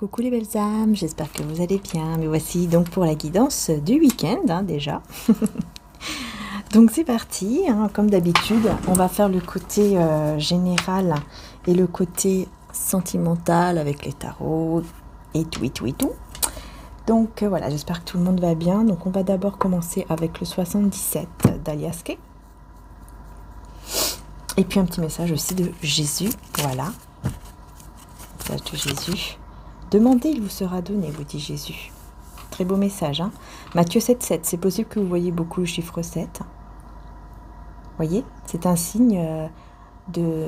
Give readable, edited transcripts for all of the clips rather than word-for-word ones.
coucou les belles âmes, j'espère que vous allez bien. Mais voici donc pour la guidance du week-end déjà. Donc c'est parti, comme d'habitude, on va faire le côté général et le côté sentimental avec les tarots et tout et tout et tout. Donc voilà, j'espère que tout le monde va bien. Donc on va d'abord commencer avec le 77 d'Aliaske. Et puis un petit message aussi de Jésus, voilà. Message de Jésus. Demandez, il vous sera donné, vous dit Jésus. Très beau message. Matthieu 7,7. C'est possible que vous voyez beaucoup le chiffre 7. Voyez, c'est un signe de...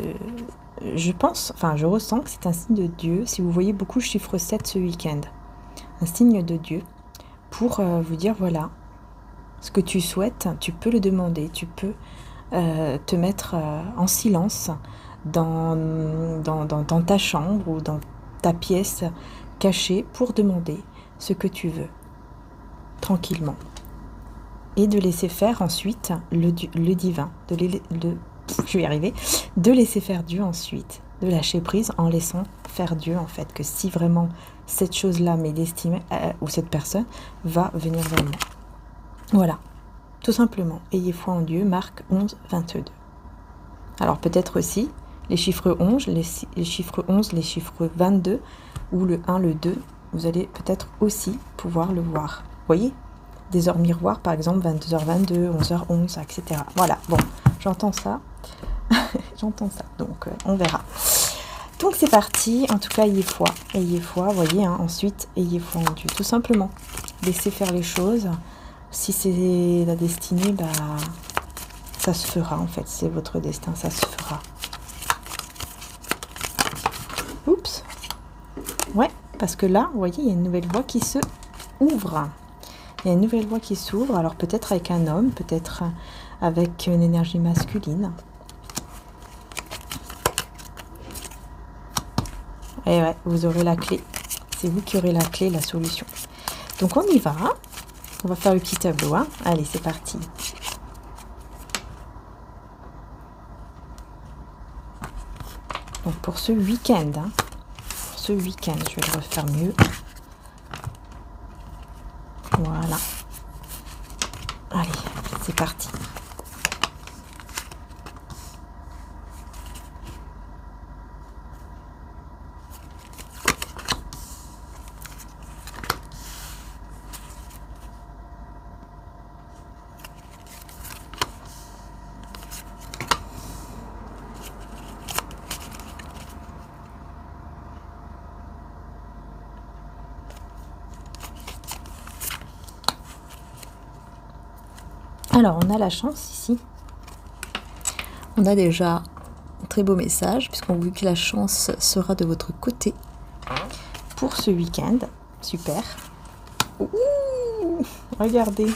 je ressens que c'est un signe de Dieu. Si vous voyez beaucoup le chiffre 7 ce week-end. Un signe de Dieu pour vous dire, voilà, ce que tu souhaites, tu peux le demander. Tu peux te mettre en silence dans ta chambre ou dans ta pièce cachée pour demander ce que tu veux, tranquillement. Et de laisser faire ensuite le divin, je vais y arriver, de laisser faire Dieu ensuite, de lâcher prise en laissant faire Dieu en fait, que si vraiment cette chose-là m'est destinée, ou cette personne va venir vers moi. Voilà, tout simplement, ayez foi en Dieu, Marc 11, 22. Alors peut-être aussi, les chiffres 11, les chiffres 11, les chiffres 22, ou le 1, le 2, vous allez peut-être aussi pouvoir le voir. Vous voyez ? Des heures miroirs, par exemple, 22h22, 11h11, etc. Voilà, bon, j'entends ça. J'entends ça, donc on verra. Donc c'est parti, en tout cas, ayez foi, vous voyez, ensuite, ayez foi en Dieu, tout simplement. Laissez faire les choses. Si c'est la destinée, ça se fera, en fait, c'est votre destin, ça se fera. Oups. Ouais, parce que là, vous voyez, il y a une nouvelle voie qui se ouvre. Il y a une nouvelle voie qui s'ouvre, alors peut-être avec un homme, peut-être avec une énergie masculine. Et ouais, vous aurez la clé. C'est vous qui aurez la clé, la solution. Donc on y va. On va faire le petit tableau. Allez, c'est parti. Donc pour ce week-end, je vais le refaire mieux. Voilà. Allez, c'est parti. Alors, on a la chance ici. On a déjà un très beau message, puisqu'on veut que la chance sera de votre côté pour ce week-end. Super. Ouh, regardez.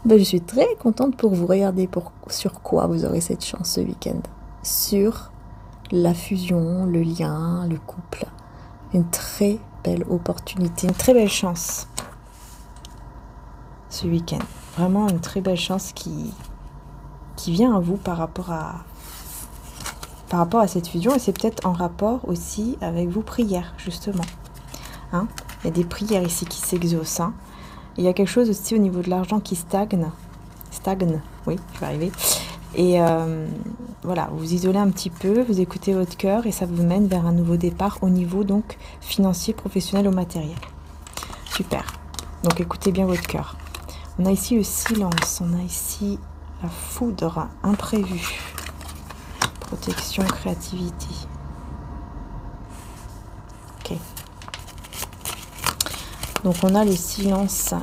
Je suis très contente pour vous. Regardez sur quoi vous aurez cette chance ce week-end. Sur la fusion, le lien, le couple. Une très belle opportunité, une très belle chance. Ce week-end. Vraiment une très belle chance qui vient à vous par rapport à cette fusion. Et c'est peut-être en rapport aussi avec vos prières, justement. Il y a des prières ici qui s'exaucent. Il y a quelque chose aussi au niveau de l'argent qui stagne, oui, je vais arriver. Et voilà, vous vous isolez un petit peu, vous écoutez votre cœur et ça vous mène vers un nouveau départ au niveau donc financier, professionnel ou matériel. Super. Donc écoutez bien votre cœur. On a ici le silence, on a ici la foudre, imprévu, protection, créativité. Ok. Donc on a le silence.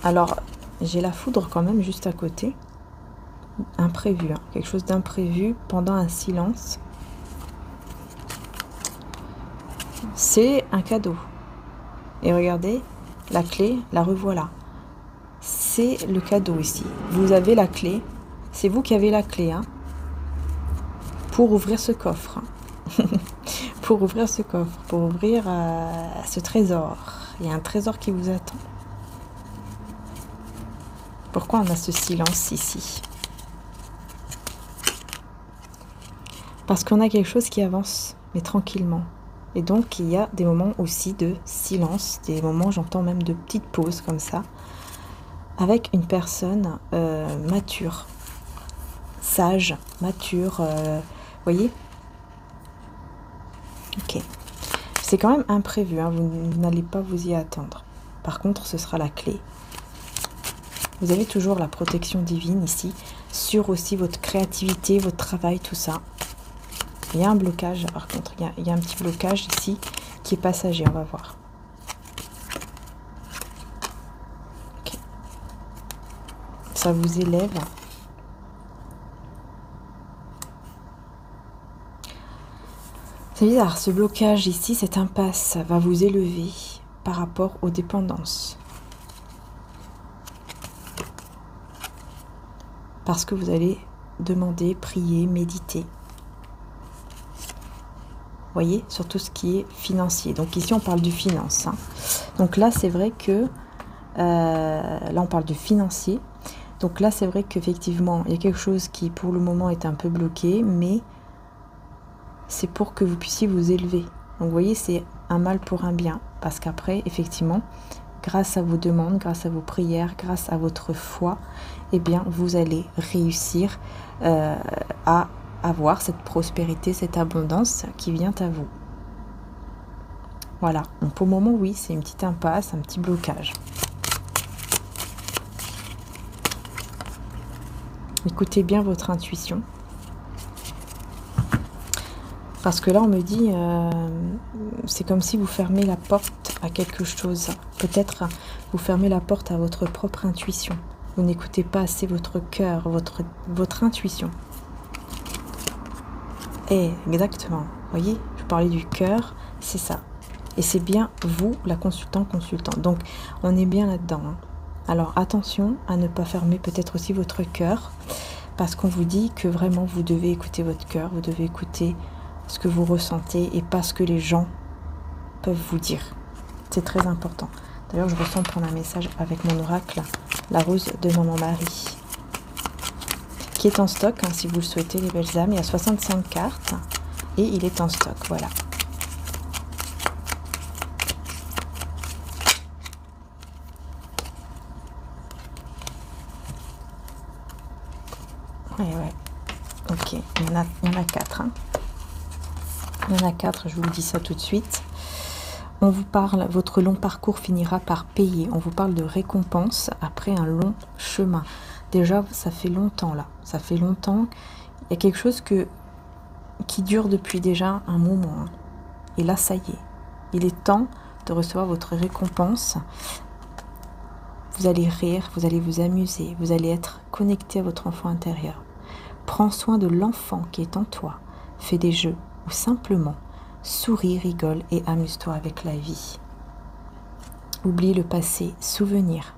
Alors, j'ai la foudre quand même juste à côté. Imprévu, quelque chose d'imprévu pendant un silence. C'est un cadeau. Et regardez, la clé, la revoilà. C'est le cadeau ici. Vous avez la clé. C'est vous qui avez la clé pour ouvrir ce coffre. Pour ouvrir ce coffre. Pour ouvrir ce trésor. Il y a un trésor qui vous attend. Pourquoi on a ce silence ici? Parce qu'on a quelque chose qui avance, mais tranquillement. Et donc, il y a des moments aussi de silence, des moments, j'entends même de petites pauses comme ça, avec une personne mature, sage, mature, voyez? Ok. C'est quand même imprévu, hein, vous n'allez pas vous y attendre. Par contre, ce sera la clé. Vous avez toujours la protection divine ici, sur aussi votre créativité, votre travail, tout ça. Il y a un blocage, par contre, il y a un petit blocage ici qui est passager, on va voir. Okay. Ça vous élève. C'est bizarre, ce blocage ici, cette impasse, va vous élever par rapport aux dépendances. Parce que vous allez demander, prier, méditer. Voyez, sur tout ce qui est financier. Donc ici, on parle du finance. Hein. Donc là, c'est vrai que... là, on parle du financier. Donc là, c'est vrai qu'effectivement, il y a quelque chose qui, pour le moment, est un peu bloqué, mais c'est pour que vous puissiez vous élever. Donc vous voyez, c'est un mal pour un bien. Parce qu'après, effectivement, grâce à vos demandes, grâce à vos prières, grâce à votre foi, eh bien, vous allez réussir à avoir cette prospérité, cette abondance qui vient à vous. Voilà. Donc pour le moment, oui, c'est une petite impasse, un petit blocage. Écoutez bien votre intuition. Parce que là, on me dit, c'est comme si vous fermez la porte à quelque chose. Peut-être vous fermez la porte à votre propre intuition. Vous n'écoutez pas assez votre cœur, votre intuition. Et exactement, vous voyez, je parlais du cœur, c'est ça. Et c'est bien vous, la consultant. Donc, on est bien là-dedans. Hein. Alors, attention à ne pas fermer peut-être aussi votre cœur, parce qu'on vous dit que vraiment, vous devez écouter votre cœur, vous devez écouter ce que vous ressentez et pas ce que les gens peuvent vous dire. C'est très important. D'ailleurs, je ressens prendre un message avec mon oracle, la rose de Maman Marie, qui est en stock, hein, si vous le souhaitez, les belles âmes. Il y a 65 cartes et il est en stock, voilà. Ouais. Ok, il y en a 4. Hein. Il y en a 4, je vous dis ça tout de suite. On vous parle, votre long parcours finira par payer. On vous parle de récompense après un long chemin. Déjà, ça fait longtemps là. Ça fait longtemps. Il y a quelque chose qui dure depuis déjà un moment. Hein. Et là, ça y est. Il est temps de recevoir votre récompense. Vous allez rire, vous allez vous amuser, vous allez être connecté à votre enfant intérieur. Prends soin de l'enfant qui est en toi. Fais des jeux ou simplement souris, rigole et amuse-toi avec la vie. Oublie le passé, souvenir.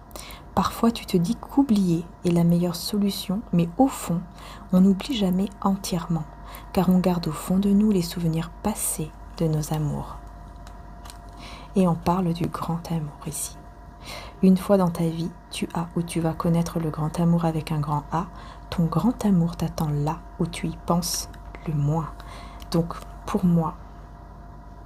Parfois tu te dis qu'oublier est la meilleure solution, mais au fond, on n'oublie jamais entièrement, car on garde au fond de nous les souvenirs passés de nos amours. Et on parle du grand amour ici. Une fois dans ta vie, tu as ou tu vas connaître le grand amour avec un grand A. Ton grand amour t'attend là où tu y penses le moins. Donc pour moi,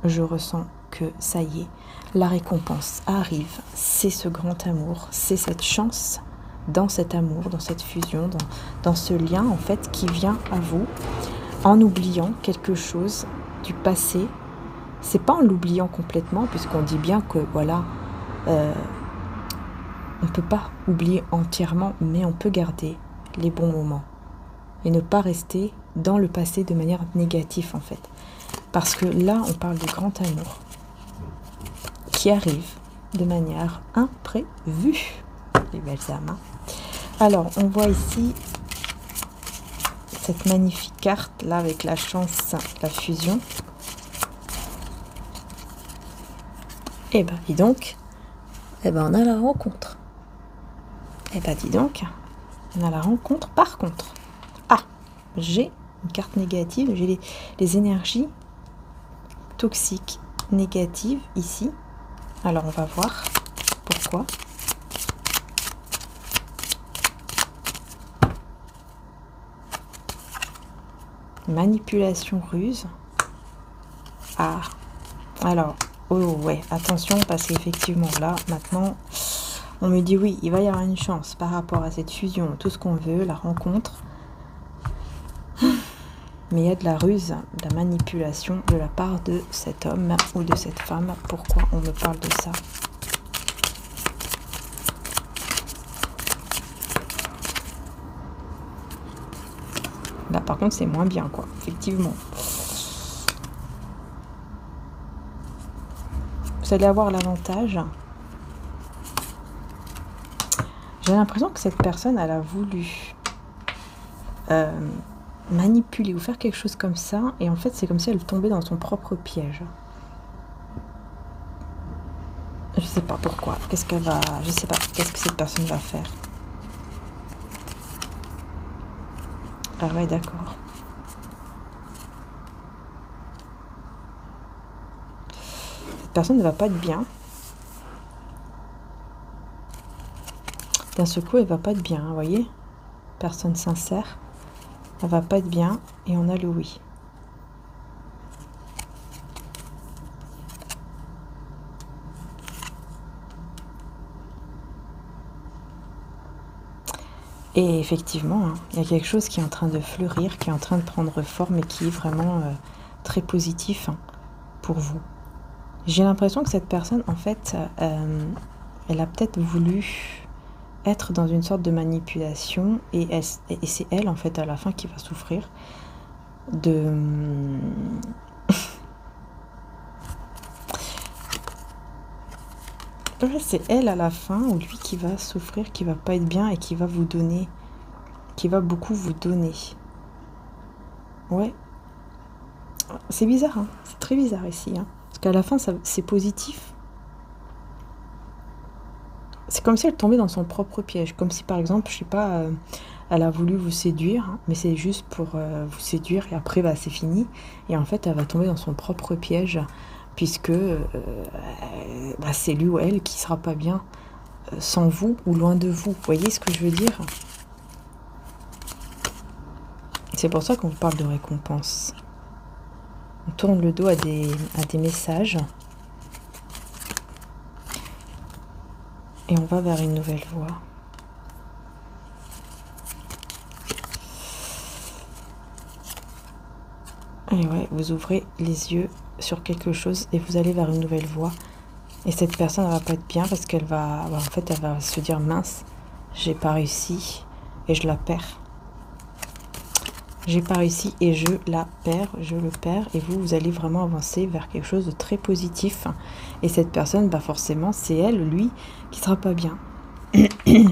je ressens que ça y est, la récompense arrive. C'est ce grand amour, c'est cette chance dans cet amour, dans cette fusion, dans ce lien en fait qui vient à vous en oubliant quelque chose du passé. C'est pas en l'oubliant complètement, puisqu'on dit bien que voilà, on ne peut pas oublier entièrement, mais on peut garder les bons moments et ne pas rester dans le passé de manière négative en fait. Parce que là, on parle du grand amour qui arrive de manière imprévue, les belles âmes. Alors, on voit ici cette magnifique carte là avec la chance, la fusion. Et ben, dis donc, on a la rencontre. Et ben, dis donc, on a la rencontre. Par contre, j'ai une carte négative, j'ai les énergies toxiques, négatives ici. Alors, on va voir pourquoi. Manipulation, ruse. Alors, oh ouais, attention, parce qu'effectivement, là, maintenant, on me dit oui, il va y avoir une chance par rapport à cette fusion, tout ce qu'on veut, la rencontre. Mais il y a de la ruse, de la manipulation de la part de cet homme ou de cette femme. Pourquoi on me parle de ça? Là, par contre, c'est moins bien, quoi, effectivement. Vous allez avoir l'avantage. J'ai l'impression que cette personne, elle a voulu manipuler ou faire quelque chose comme ça, et en fait, c'est comme si elle tombait dans son propre piège. Je sais pas pourquoi. Qu'est-ce qu'elle va... Je sais pas. Qu'est-ce que cette personne va faire? Ah ouais, d'accord. Cette personne ne va pas être bien. D'un seul coup, elle va pas être bien, vous voyez? Personne sincère. Elle va pas être bien. Et on a le oui. Et effectivement, hein, il y a quelque chose qui est en train de fleurir, qui est en train de prendre forme et qui est vraiment très positif, hein, pour vous. J'ai l'impression que cette personne, en fait, elle a peut-être voulu être dans une sorte de manipulation et c'est elle, en fait, à la fin qui va souffrir de... c'est elle à la fin ou lui qui va souffrir, qui va pas être bien et qui va vous donner, qui va beaucoup vous donner. Ouais. C'est bizarre, hein. C'est très bizarre ici, hein. Parce qu'à la fin, c'est positif. C'est comme si elle tombait dans son propre piège. Comme si, par exemple, je sais pas, elle a voulu vous séduire, hein, mais c'est juste pour vous séduire et après, bah, c'est fini. Et en fait, elle va tomber dans son propre piège puisque bah, c'est lui ou elle qui sera pas bien sans vous ou loin de vous. Vous voyez ce que je veux dire? C'est pour ça qu'on vous parle de récompense. On tourne le dos à des messages. Et on va vers une nouvelle voie. Et ouais, vous ouvrez les yeux sur quelque chose et vous allez vers une nouvelle voie. Et cette personne, elle va pas être bien parce qu'elle va... en fait, elle va se dire, mince, j'ai pas réussi et je la perds. J'ai pas réussi et je la perds, je le perds. Et vous, vous allez vraiment avancer vers quelque chose de très positif. Et cette personne, bah forcément, c'est elle, lui, qui sera pas bien. Il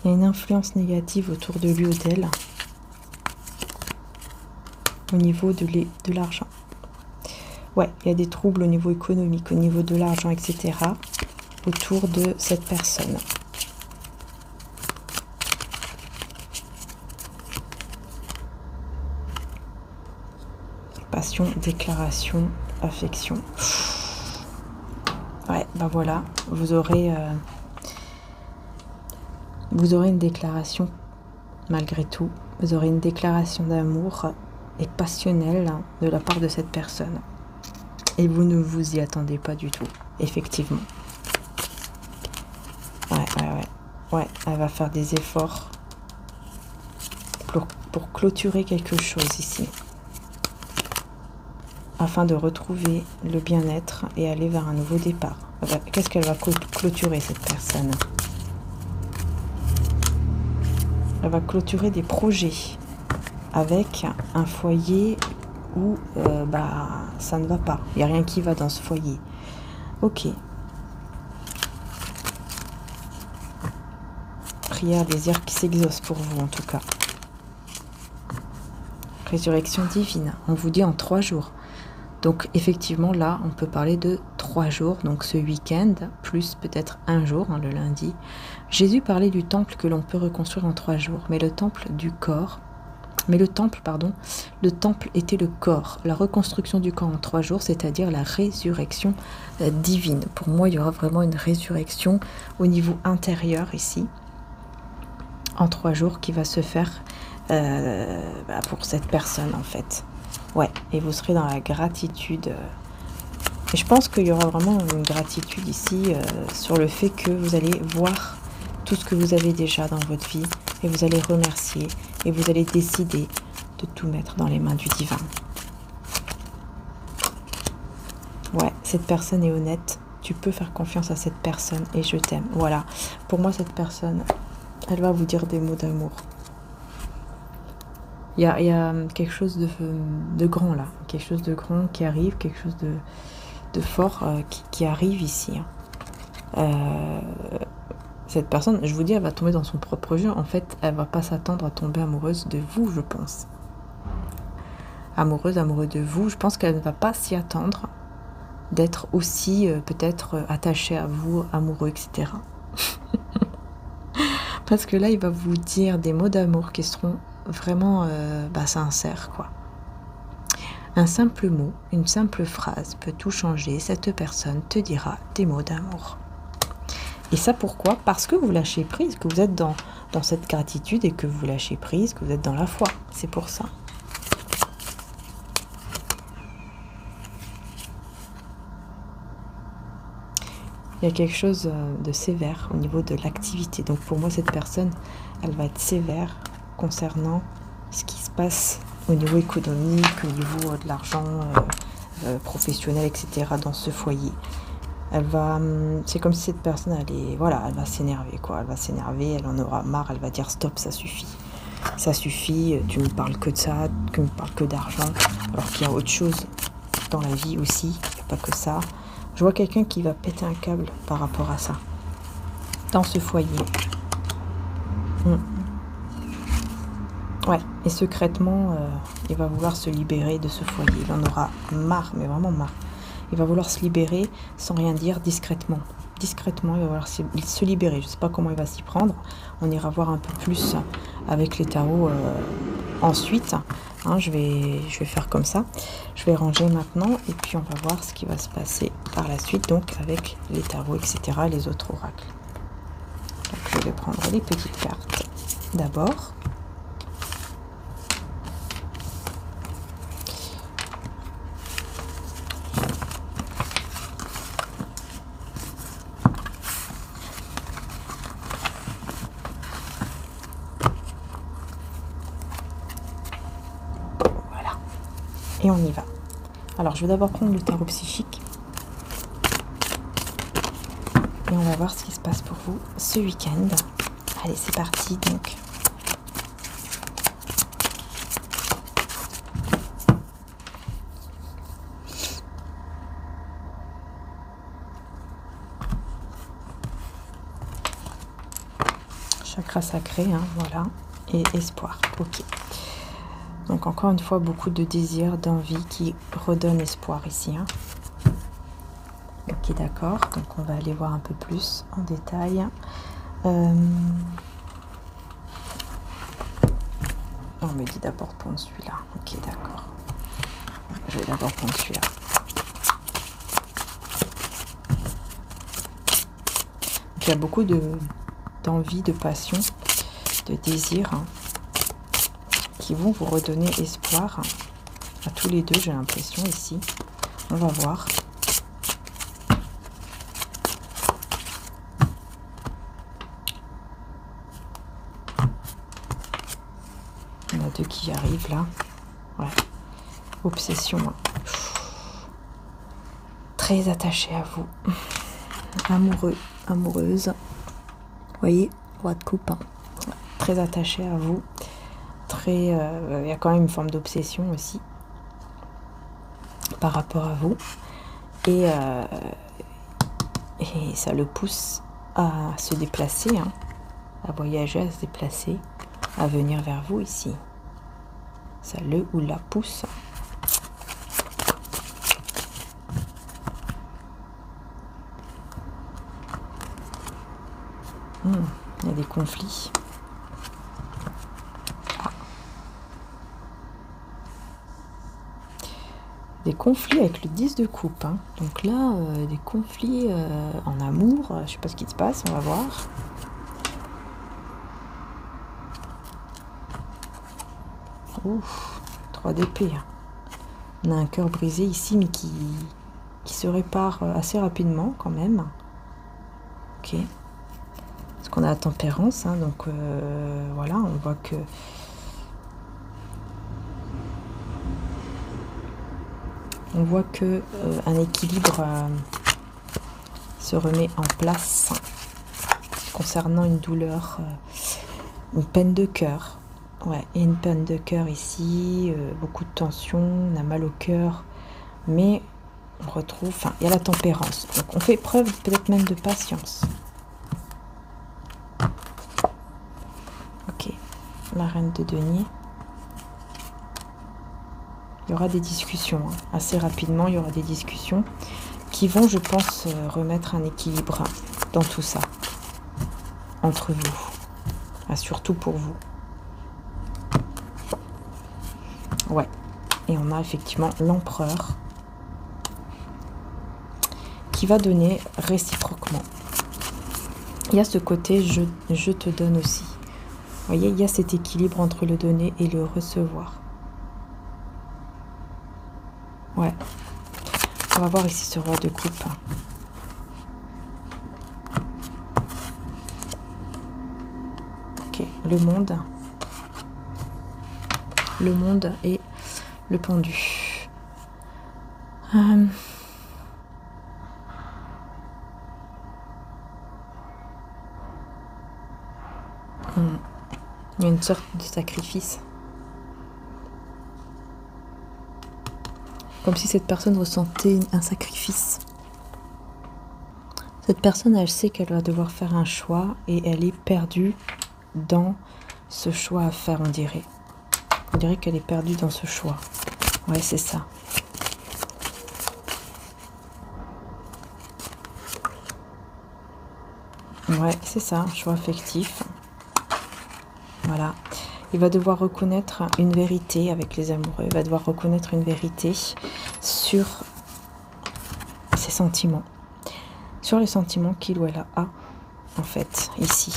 y a une influence négative autour de lui ou d'elle au niveau de l'argent. Ouais, il y a des troubles au niveau économique, au niveau de l'argent, etc. autour de cette personne. Passion, déclaration, affection. Ouais, bah voilà, vous aurez une déclaration malgré tout. Vous aurez une déclaration d'amour et passionnelle de la part de cette personne. Et vous ne vous y attendez pas du tout, effectivement. Ouais, elle va faire des efforts pour clôturer quelque chose ici. Afin de retrouver le bien-être et aller vers un nouveau départ. Qu'est-ce qu'elle va clôturer, cette personne? Elle va clôturer des projets avec un foyer où bah, ça ne va pas. Il n'y a rien qui va dans ce foyer. Ok. Prière, désir qui s'exauce pour vous en tout cas. Résurrection divine. On vous dit en 3 jours. Donc effectivement là, on peut parler de 3 jours. Donc ce week-end, plus peut-être un jour, hein, le lundi. Jésus parlait du temple que l'on peut reconstruire en 3 jours. Mais le temple était le corps. La reconstruction du corps en 3 jours, c'est-à-dire la résurrection divine. Pour moi, il y aura vraiment une résurrection au niveau intérieur ici. en 3 jours qui va se faire pour cette personne en fait. Ouais, et vous serez dans la gratitude. Et je pense qu'il y aura vraiment une gratitude ici sur le fait que vous allez voir tout ce que vous avez déjà dans votre vie et vous allez remercier et vous allez décider de tout mettre dans les mains du divin. Ouais, cette personne est honnête. Tu peux faire confiance à cette personne et je t'aime. Voilà. Pour moi, cette personne, elle va vous dire des mots d'amour. Il y a quelque chose de grand là. Quelque chose de grand qui arrive, quelque chose de fort qui arrive ici. Cette personne, je vous dis, elle va tomber dans son propre jeu. En fait, elle va pas s'attendre à tomber amoureuse de vous, je pense. Amoureux de vous. Je pense qu'elle ne va pas s'y attendre d'être aussi peut-être attaché à vous, amoureux, etc. Parce que là, il va vous dire des mots d'amour qui seront vraiment sincères, quoi. Un simple mot, une simple phrase peut tout changer. Cette personne te dira des mots d'amour. Et ça, pourquoi? Parce que vous lâchez prise, que vous êtes dans cette gratitude et que vous lâchez prise, que vous êtes dans la foi. C'est pour ça. Il y a quelque chose de sévère au niveau de l'activité. Donc pour moi, cette personne, elle va être sévère concernant ce qui se passe au niveau économique, au niveau de l'argent professionnel, etc. dans ce foyer. C'est comme si cette personne, elle va s'énerver, quoi. Elle va s'énerver, elle en aura marre, elle va dire stop, ça suffit. Ça suffit, tu me parles que de ça, tu me parles que d'argent, alors qu'il y a autre chose dans la vie aussi, il n'y a pas que ça. Je vois quelqu'un qui va péter un câble par rapport à ça, dans ce foyer. Ouais, et secrètement, il va vouloir se libérer de ce foyer. Il en aura marre, mais vraiment marre. Il va vouloir se libérer sans rien dire, discrètement. Discrètement, il va vouloir se libérer. Je ne sais pas comment il va s'y prendre. On ira voir un peu plus avec les tarots ensuite. Je vais faire comme ça. Je vais ranger maintenant et puis on va voir ce qui va se passer par la suite, donc avec les tarots, etc., les autres oracles. Donc je vais prendre les petites cartes d'abord. Et on y va. Alors, je vais d'abord prendre le tarot psychique. Et on va voir ce qui se passe pour vous ce week-end. Allez, c'est parti donc. Chakra sacré, voilà. Et espoir, ok. Donc encore une fois, beaucoup de désir, d'envie qui redonne espoir ici. Ok, d'accord. Donc on va aller voir un peu plus en détail. On me dit d'abord prendre celui-là. Ok, d'accord. Je vais d'abord prendre celui-là. Donc, il y a beaucoup d'envie, de passion, de désir. Qui vont vous redonner espoir à tous les deux, j'ai l'impression ici. On va voir. On a deux qui arrivent là. Ouais. Obsession. Très attaché à vous. Amoureux, amoureuse. Vous voyez, roi de coupe. Très attaché à vous. Il y a quand même une forme d'obsession aussi par rapport à vous et ça le pousse à se déplacer, à voyager, à se déplacer, à venir vers vous ici. Ça le ou la pousse. Il y a des conflits. Des conflits avec le 10 de coupe. Donc là, des conflits en amour. Je sais pas ce qui se passe, on va voir. Ouf, 3 d'épée. On a un cœur brisé ici, mais qui se répare assez rapidement quand même. Ok. Parce qu'on a la tempérance, hein, donc voilà, on voit que un équilibre se remet en place concernant une douleur, une peine de cœur. Ouais, et une peine de cœur ici, beaucoup de tension, on a mal au cœur, mais on retrouve, enfin, il y a la tempérance. Donc on fait preuve peut-être même de patience. Ok, la reine de denier. Il y aura des discussions, hein. Assez rapidement, il y aura des discussions qui vont, je pense, remettre un équilibre dans tout ça, entre vous, surtout pour vous. Ouais, et on a effectivement l'empereur qui va donner réciproquement. Il y a ce côté je te donne aussi. Vous voyez, il y a cet équilibre entre le donner et le recevoir. Ouais. On va voir ici ce roi de coupe. Ok, le monde. Le monde et le pendu. Il y a une sorte de sacrifice. Comme si cette personne ressentait un sacrifice. Cette personne, elle sait qu'elle va devoir faire un choix et elle est perdue dans ce choix à faire, on dirait. On dirait qu'elle est perdue dans ce choix. Ouais, c'est ça. Ouais, c'est ça, un choix affectif. Voilà. Il va devoir reconnaître une vérité avec les amoureux. Il va devoir reconnaître une vérité sur ses sentiments. Sur les sentiments qu'il ou elle a, en fait, ici.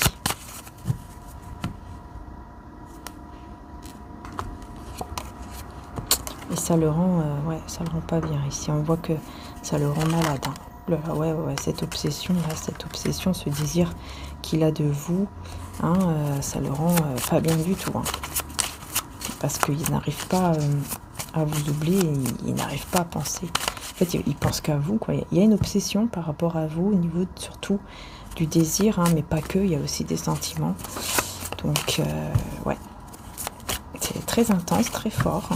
Et ça le rend, ça le rend pas bien ici. On voit que ça le rend malade. Hein. Cette obsession, ce désir qu'il a de vous, hein, ça le rend pas bien du tout. Hein. Parce qu'il n'arrive pas à vous oublier, il n'arrive pas à penser. En fait, il pense qu'à vous, quoi. Il y a une obsession par rapport à vous, au niveau surtout du désir, hein, mais pas que, il y a aussi des sentiments. Donc, ouais, c'est très intense, très fort.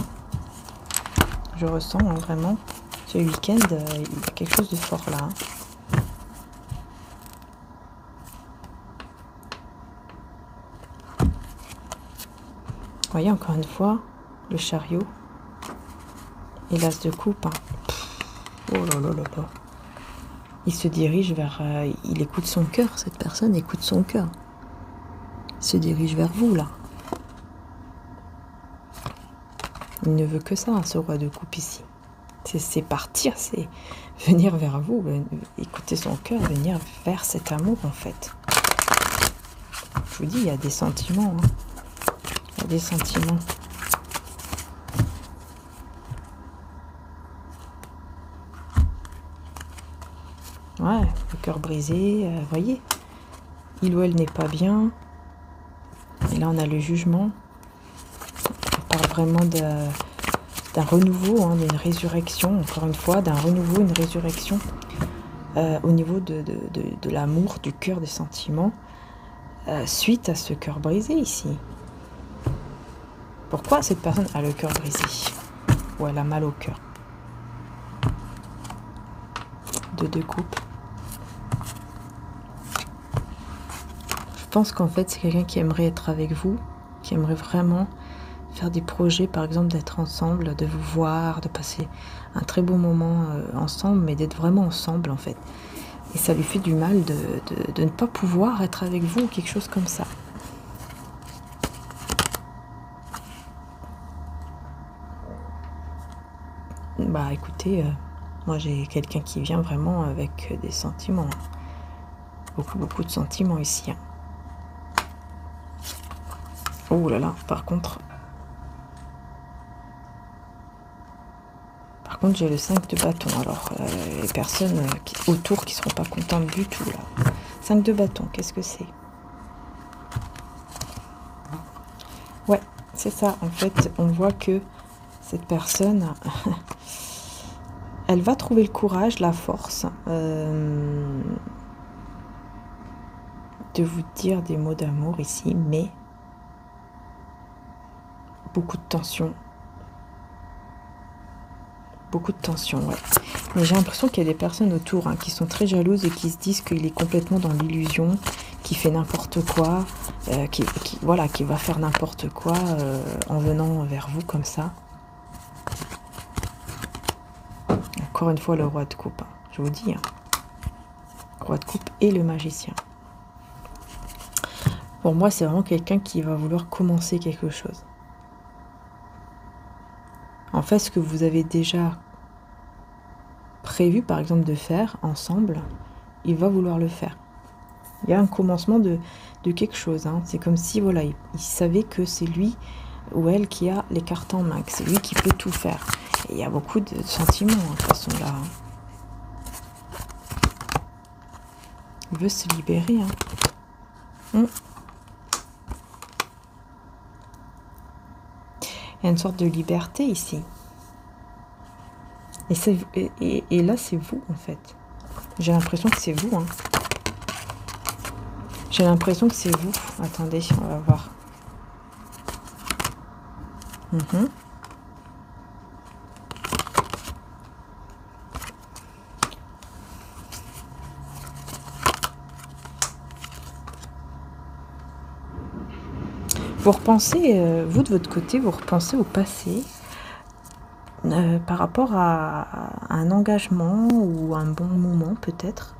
Je ressens hein, vraiment, ce week-end, il y a quelque chose de fort là. Hein. Vous voyez, encore une fois, le chariot et l'as de coupe. Hein. Oh là là là là. Il se dirige vers... il écoute son cœur, cette personne écoute son cœur. Il se dirige vers vous, là. Il ne veut que ça, hein, ce roi de coupe ici. C'est partir, c'est venir vers vous, écouter son cœur, venir vers cet amour, en fait. Je vous dis, il y a des sentiments. Hein. Il y a des sentiments. Ouais, le cœur brisé, vous voyez, il ou elle n'est pas bien. Et là, on a le jugement. On parle vraiment d'un renouveau, hein, d'une résurrection, encore une fois, d'un renouveau, une résurrection au niveau de l'amour, du cœur, des sentiments, suite à ce cœur brisé ici. Pourquoi cette personne a le cœur brisé? Ou elle a mal au cœur? Deux coupes. Je pense qu'en fait, c'est quelqu'un qui aimerait être avec vous, qui aimerait vraiment faire des projets, par exemple, d'être ensemble, de vous voir, de passer un très beau moment ensemble, mais d'être vraiment ensemble, en fait. Et ça lui fait du mal de ne pas pouvoir être avec vous, quelque chose comme ça. Bah, écoutez, moi, j'ai quelqu'un qui vient vraiment avec des sentiments. Beaucoup de sentiments ici. Hein. Oh là là, par contre, Par contre, j'ai le 5 de bâton. Alors, les personnes autour qui ne seront pas contentes du tout, là. 5 de bâton, qu'est-ce que c'est? Ouais, c'est ça. En fait, on voit que cette personne, elle va trouver le courage, la force de vous dire des mots d'amour ici, mais beaucoup de tension. Beaucoup de tension, ouais. Mais j'ai l'impression qu'il y a des personnes autour qui sont très jalouses et qui se disent qu'il est complètement dans l'illusion, qui fait n'importe quoi, qui va faire n'importe quoi en venant vers vous comme ça. Encore une fois, le roi de coupe, je vous dis. Roi de coupe et le magicien. Pour moi, c'est vraiment quelqu'un qui va vouloir commencer quelque chose. En fait, ce que vous avez déjà prévu, par exemple, de faire ensemble, il va vouloir le faire. Il y a un commencement de quelque chose. C'est comme si, voilà, il savait que c'est lui ou elle qui a les cartes en main, que c'est lui qui peut tout faire. Et il y a beaucoup de sentiments, de toute façon, là. Il veut se libérer. Il y a une sorte de liberté ici. Et là, c'est vous, en fait. J'ai l'impression que c'est vous. J'ai l'impression que c'est vous. Attendez, on va voir. Vous repensez, vous de votre côté, vous repensez au passé par rapport à un engagement ou un bon moment peut-être.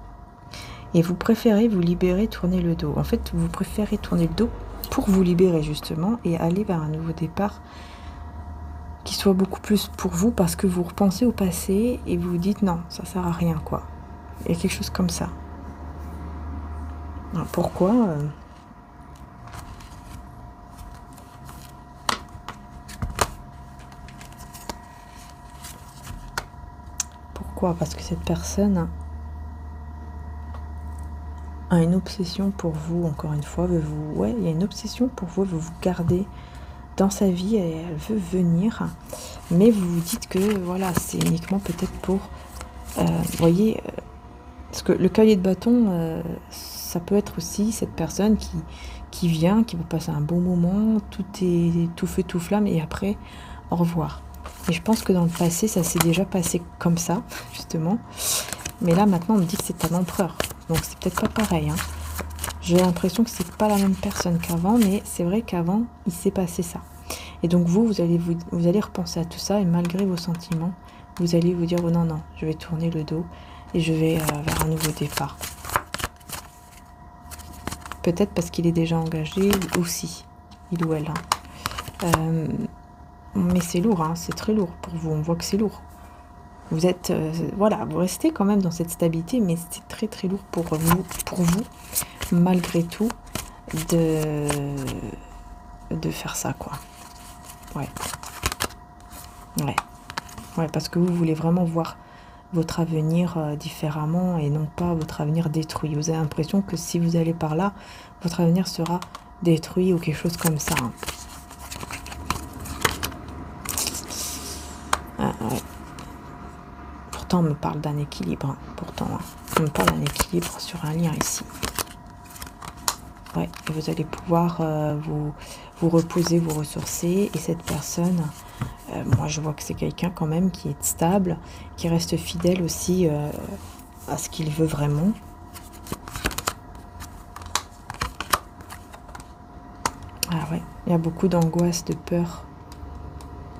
Et vous préférez vous libérer, tourner le dos. En fait, vous préférez tourner le dos pour vous libérer justement et aller vers un nouveau départ qui soit beaucoup plus pour vous parce que vous repensez au passé et vous vous dites non, ça sert à rien quoi. Il y a quelque chose comme ça. Alors, pourquoi Pourquoi? Parce que cette personne a une obsession pour vous, encore une fois, il y a une obsession pour vous, elle veut vous garder dans sa vie et elle veut venir, mais vous vous dites que voilà, c'est uniquement peut-être pour, voyez, parce que le cavalier de bâton, ça peut être aussi cette personne qui vient, qui vous passe un bon moment, tout est tout feu, tout flamme, et après, au revoir. Et je pense que dans le passé, ça s'est déjà passé comme ça, justement. Mais là, maintenant, on me dit que c'est un empereur. Donc, c'est peut-être pas pareil. J'ai l'impression que c'est pas la même personne qu'avant, mais c'est vrai qu'avant, il s'est passé ça. Et donc, vous allez repenser à tout ça, et malgré vos sentiments, vous allez vous dire, oh non, non, je vais tourner le dos, et je vais vers un nouveau départ. Peut-être parce qu'il est déjà engagé aussi, il ou elle. Mais c'est lourd, c'est très lourd pour vous, on voit que c'est lourd. Vous êtes, vous restez quand même dans cette stabilité, mais c'est très très lourd pour vous, malgré tout, de faire ça, quoi. Ouais, parce que vous voulez vraiment voir votre avenir différemment et non pas votre avenir détruit. Vous avez l'impression que si vous allez par là, votre avenir sera détruit ou quelque chose comme ça. Ouais. Pourtant, on me parle d'un équilibre. On me parle d'un équilibre sur un lien ici. Ouais, et vous allez pouvoir vous reposer, vous ressourcer. Et cette personne, moi je vois que c'est quelqu'un quand même qui est stable, qui reste fidèle aussi à ce qu'il veut vraiment. Ah ouais, il y a beaucoup d'angoisse, de peur,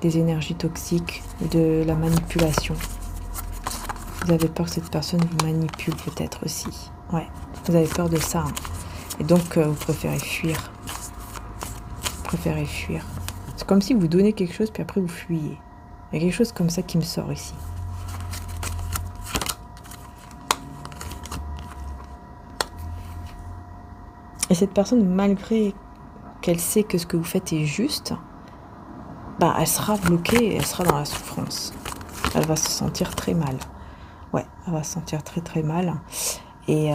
des énergies toxiques, de la manipulation. Vous avez peur que cette personne vous manipule peut-être aussi. Ouais, vous avez peur de ça. Et donc, vous préférez fuir. C'est comme si vous donnez quelque chose, puis après vous fuyez. Il y a quelque chose comme ça qui me sort ici. Et cette personne, malgré qu'elle sait que ce que vous faites est juste, elle sera bloquée, elle sera dans la souffrance. Elle va se sentir très mal. Ouais, elle va se sentir très très mal. Et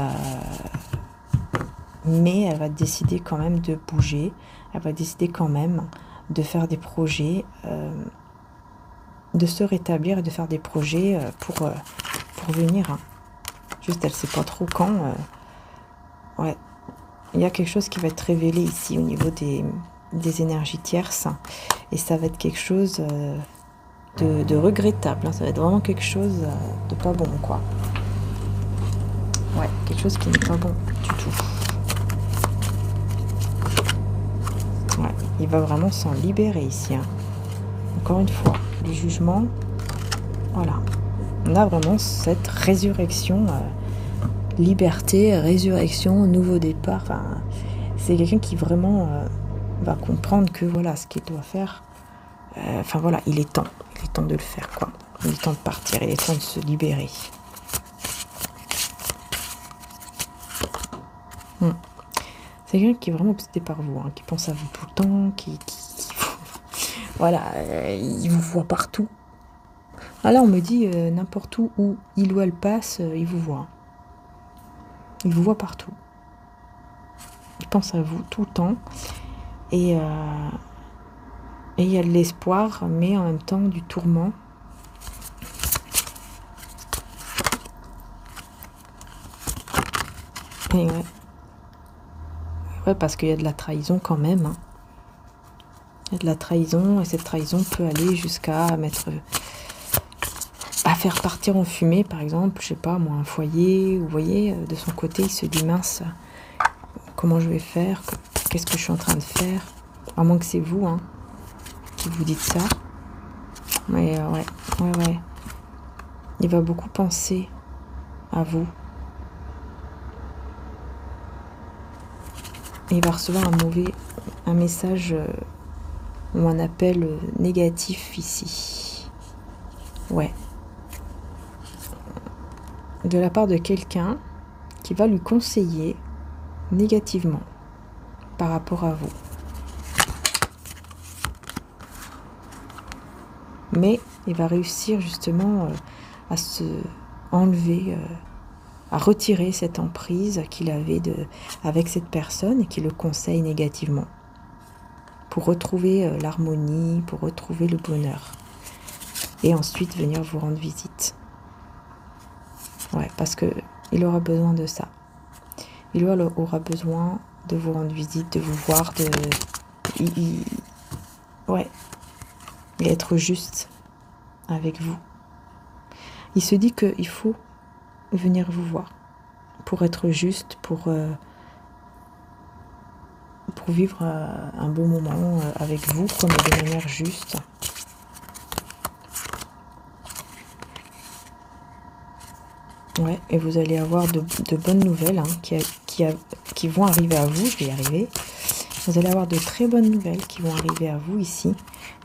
mais elle va décider quand même de bouger. Elle va décider quand même de faire des projets, de se rétablir et de faire des projets pour venir. Hein. Juste, elle sait pas trop quand. Ouais, il y a quelque chose qui va être révélé ici au niveau des énergies tierces. Et ça va être quelque chose de regrettable. Hein. Ça va être vraiment quelque chose de pas bon, quoi. Ouais, quelque chose qui n'est pas bon du tout. Ouais, il va vraiment s'en libérer ici. Hein. Encore une fois, le jugement, voilà. On a vraiment cette résurrection, liberté, résurrection, nouveau départ. Enfin, c'est quelqu'un qui vraiment va comprendre que voilà ce qu'il doit faire. Enfin voilà, il est temps de le faire, quoi. Il est temps de partir, il est temps de se libérer. C'est quelqu'un qui est vraiment obsédé par vous, hein, qui pense à vous tout le temps, qui voilà, il vous voit partout. Ah là, on me dit n'importe où il ou elle passe, il vous voit. Il vous voit partout. Il pense à vous tout le temps. Et il y a de l'espoir, mais en même temps du tourment. Et ouais. Ouais, parce qu'il y a de la trahison quand même. Hein. Il y a de la trahison, et cette trahison peut aller jusqu'à à faire partir en fumée, par exemple, je sais pas, moi, un foyer. Vous voyez, de son côté, il se dit mince, comment je vais faire, qu'est-ce que je suis en train de faire, à moins que c'est vous, hein, qui vous dites ça. Mais ouais. Il va beaucoup penser à vous. Et il va recevoir un message ou un appel négatif ici. Ouais. De la part de quelqu'un qui va lui conseiller négativement par rapport à vous. Mais il va réussir justement à se enlever, à retirer cette emprise qu'il avait avec cette personne et qui le conseille négativement. Pour retrouver l'harmonie, pour retrouver le bonheur. Et ensuite venir vous rendre visite. Ouais, parce qu'il aura besoin de ça. Il aura besoin de vous rendre visite, de vous voir, ouais. Et être juste avec vous. Il se dit qu'il faut venir vous voir pour être juste, pour vivre un bon moment avec vous, comme de manière juste. Ouais, et vous allez avoir de bonnes nouvelles hein, qui vont arriver à vous, je vais y arriver. Vous allez avoir de très bonnes nouvelles qui vont arriver à vous ici,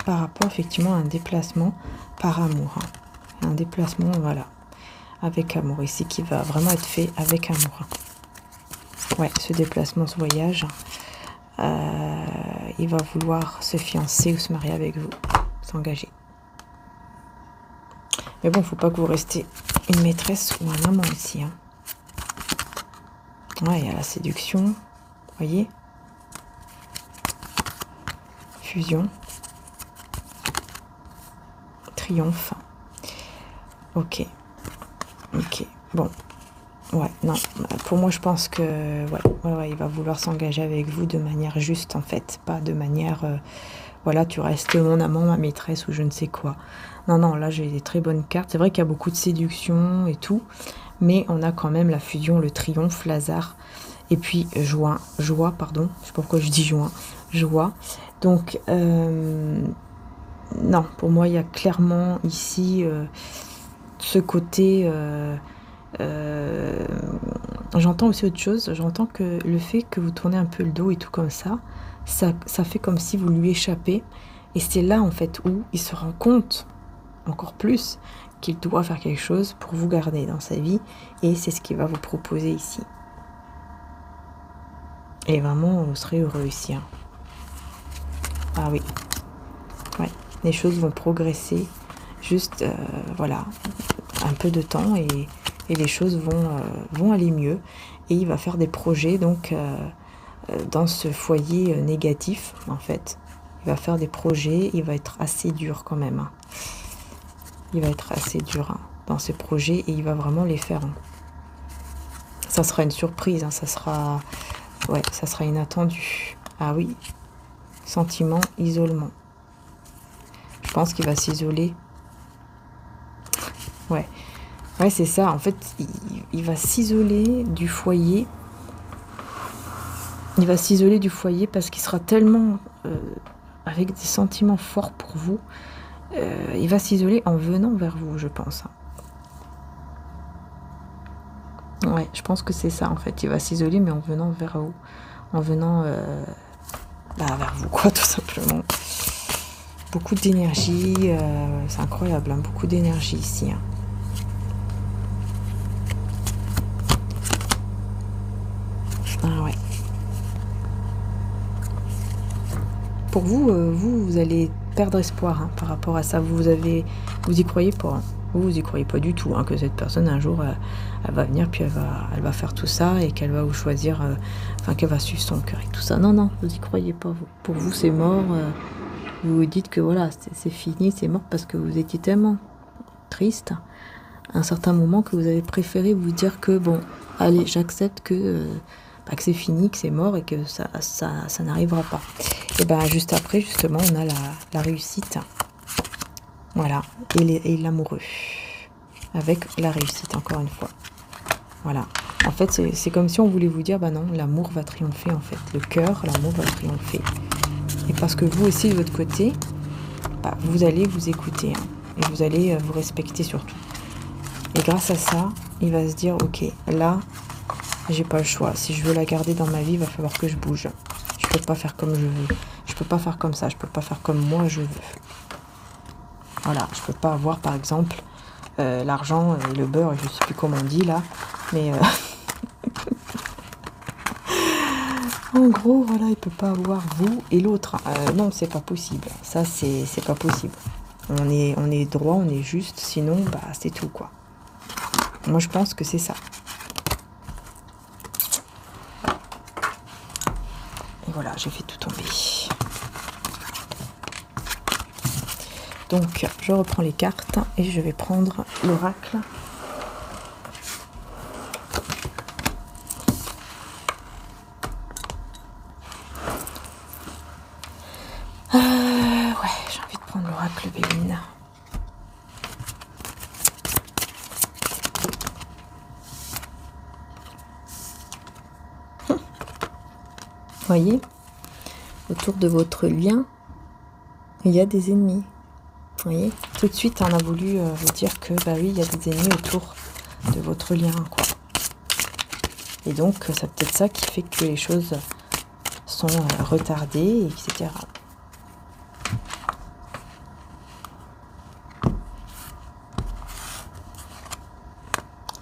par rapport effectivement à un déplacement par amour. Hein. Un déplacement, voilà, avec amour ici, qui va vraiment être fait avec amour. Ouais, ce déplacement, ce voyage, il va vouloir se fiancer ou se marier avec vous, s'engager. Mais bon, faut pas que vous restiez une maîtresse ou un amant ici. Hein. Ouais, il y a la séduction, vous voyez. Fusion. Triomphe. Ok. Bon. Ouais, non. Pour moi, je pense que ouais, il va vouloir s'engager avec vous de manière juste, en fait. Pas de manière, voilà, tu restes mon amant, ma maîtresse ou je ne sais quoi. Non, là, j'ai des très bonnes cartes. C'est vrai qu'il y a beaucoup de séduction et tout. Mais on a quand même la fusion, le triomphe, Lazare. Et puis, joie, pardon. Je sais pas pourquoi je dis joie. Donc, non, pour moi, il y a clairement ici ce côté... j'entends aussi autre chose. J'entends que le fait que vous tournez un peu le dos et tout comme ça fait comme si vous lui échappez. Et c'est là, en fait, où il se rend compte, encore plus, qu'il doit faire quelque chose pour vous garder dans sa vie. Et c'est ce qu'il va vous proposer ici. Et vraiment, vous serez heureux ici. Hein. Ah oui. Ouais, les choses vont progresser Juste, voilà, un peu de temps et les choses vont aller mieux. Et il va faire des projets, donc, dans ce foyer négatif, en fait. Il va faire des projets, il va être assez dur quand même. Hein. Il va être assez dur dans ses projets et il va vraiment les faire. Hein. Ça sera une surprise, hein, ça sera inattendu. Ah oui, sentiment, isolement. Je pense qu'il va s'isoler. Ouais, c'est ça. En fait, il va s'isoler du foyer. Il va s'isoler du foyer parce qu'il sera tellement avec des sentiments forts pour vous. Il va s'isoler en venant vers vous, je pense. Ouais, je pense que c'est ça en fait. Il va s'isoler mais en venant vers vous. En venant vers vous, quoi, tout simplement. Beaucoup d'énergie. C'est incroyable, hein, beaucoup d'énergie ici. Hein. Ah ouais. Pour vous, vous allez perdre espoir hein, par rapport à ça. Vous y croyez pas. Hein. Vous y croyez pas du tout hein, que cette personne un jour elle va venir puis elle va faire tout ça et qu'elle va vous choisir, qu'elle va suivre son cœur et tout ça. Non, vous y croyez pas. Vous. Pour vous c'est mort. Vous vous dites que voilà c'est fini, c'est mort parce que vous étiez tellement triste à un certain moment que vous avez préféré vous dire que bon, allez, j'accepte que c'est fini, que c'est mort et que ça n'arrivera pas. Et juste après, justement, on a la réussite. Voilà. Et l'amoureux. Avec la réussite, encore une fois. Voilà. En fait, c'est comme si on voulait vous dire, non, l'amour va triompher, en fait. Le cœur, l'amour va triompher. Et parce que vous aussi, de votre côté, vous allez vous écouter. Hein, et vous allez vous respecter surtout. Et grâce à ça, il va se dire, ok, là, j'ai pas le choix. Si je veux la garder dans ma vie, il va falloir que je bouge. Je peux pas faire comme je veux. Je peux pas faire comme ça. Je peux pas faire comme moi je veux. Voilà. Je peux pas avoir, par exemple, l'argent et le beurre, je sais plus comment on dit là. Mais en gros, voilà, il peut pas avoir vous et l'autre. Non, c'est pas possible. Ça, c'est pas possible. On est droit, on est juste. Sinon, c'est tout, quoi. Moi, je pense que c'est ça. Et voilà, j'ai fait tout tomber. Donc, je reprends les cartes et je vais prendre l'oracle. J'ai envie de prendre l'oracle Béline. Voyez, autour de votre lien, il y a des ennemis. Vous voyez, tout de suite, on a voulu vous dire que, oui, il y a des ennemis autour de votre lien, quoi. Et donc, c'est peut-être ça qui fait que les choses sont retardées, etc.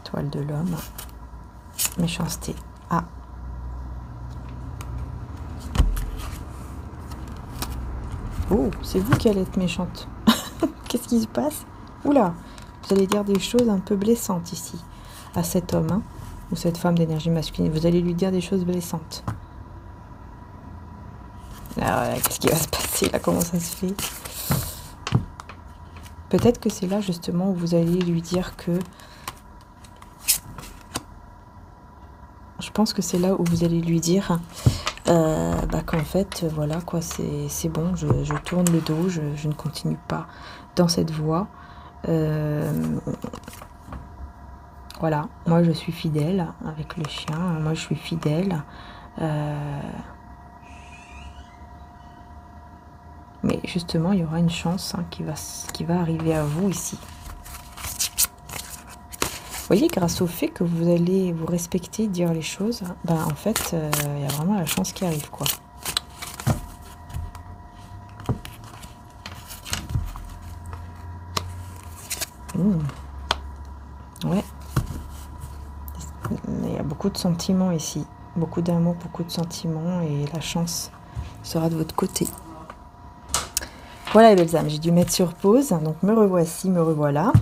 Toile de l'homme. Méchanceté. Ah. Oh, c'est vous qui allez être méchante. Qu'est-ce qui se passe? Oula, vous allez dire des choses un peu blessantes ici, à cet homme, hein, ou cette femme d'énergie masculine. Vous allez lui dire des choses blessantes. Ah ouais, qu'est-ce qui va se passer là? Comment ça se fait? Peut-être que c'est là justement où vous allez lui dire que... Je pense que c'est là où vous allez lui dire... qu'en fait, voilà, quoi, c'est bon, je tourne le dos, je ne continue pas dans cette voie. Voilà, moi je suis fidèle avec le chien, moi je suis fidèle. Mais justement, il y aura une chance qui va arriver à vous ici. Vous voyez, grâce au fait que vous allez vous respecter, dire les choses, en fait, il y a vraiment la chance qui arrive, quoi. Ouais. Il y a beaucoup de sentiments ici. Beaucoup d'amour, beaucoup de sentiments. Et la chance sera de votre côté. Voilà les belles âmes, j'ai dû mettre sur pause, donc me revoici, me revoilà.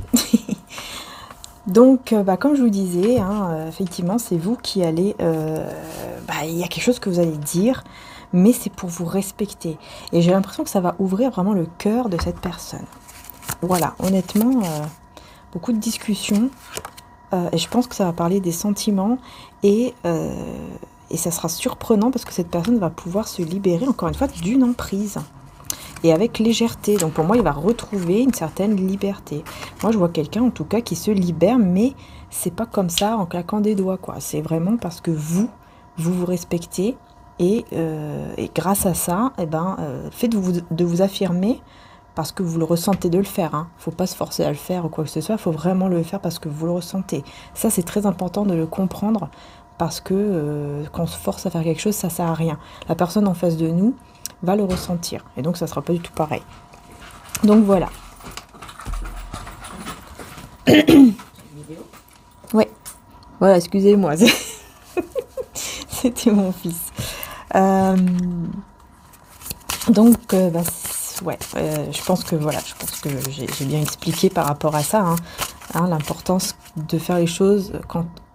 Donc, comme je vous disais, hein, effectivement, c'est vous qui allez... il y a quelque chose que vous allez dire, mais c'est pour vous respecter. Et j'ai l'impression que ça va ouvrir vraiment le cœur de cette personne. Voilà, honnêtement, beaucoup de discussions, et je pense que ça va parler des sentiments, et ça sera surprenant parce que cette personne va pouvoir se libérer, encore une fois, d'une emprise. Et avec légèreté. Donc pour moi, il va retrouver une certaine liberté. Moi, je vois quelqu'un, en tout cas, qui se libère, mais c'est pas comme ça, en claquant des doigts, quoi. C'est vraiment parce que vous vous respectez, et grâce à ça, fait de vous affirmer, parce que vous le ressentez de le faire. Hein. Faut pas se forcer à le faire ou quoi que ce soit, il faut vraiment le faire parce que vous le ressentez. Ça, c'est très important de le comprendre, parce que quand on se force à faire quelque chose, ça sert à rien. La personne en face de nous va le ressentir, et donc ça sera pas du tout pareil. Donc voilà. Ouais, voilà, excusez-moi, c'était mon fils. Je pense que voilà, j'ai bien expliqué par rapport à ça, hein, l'importance de faire les choses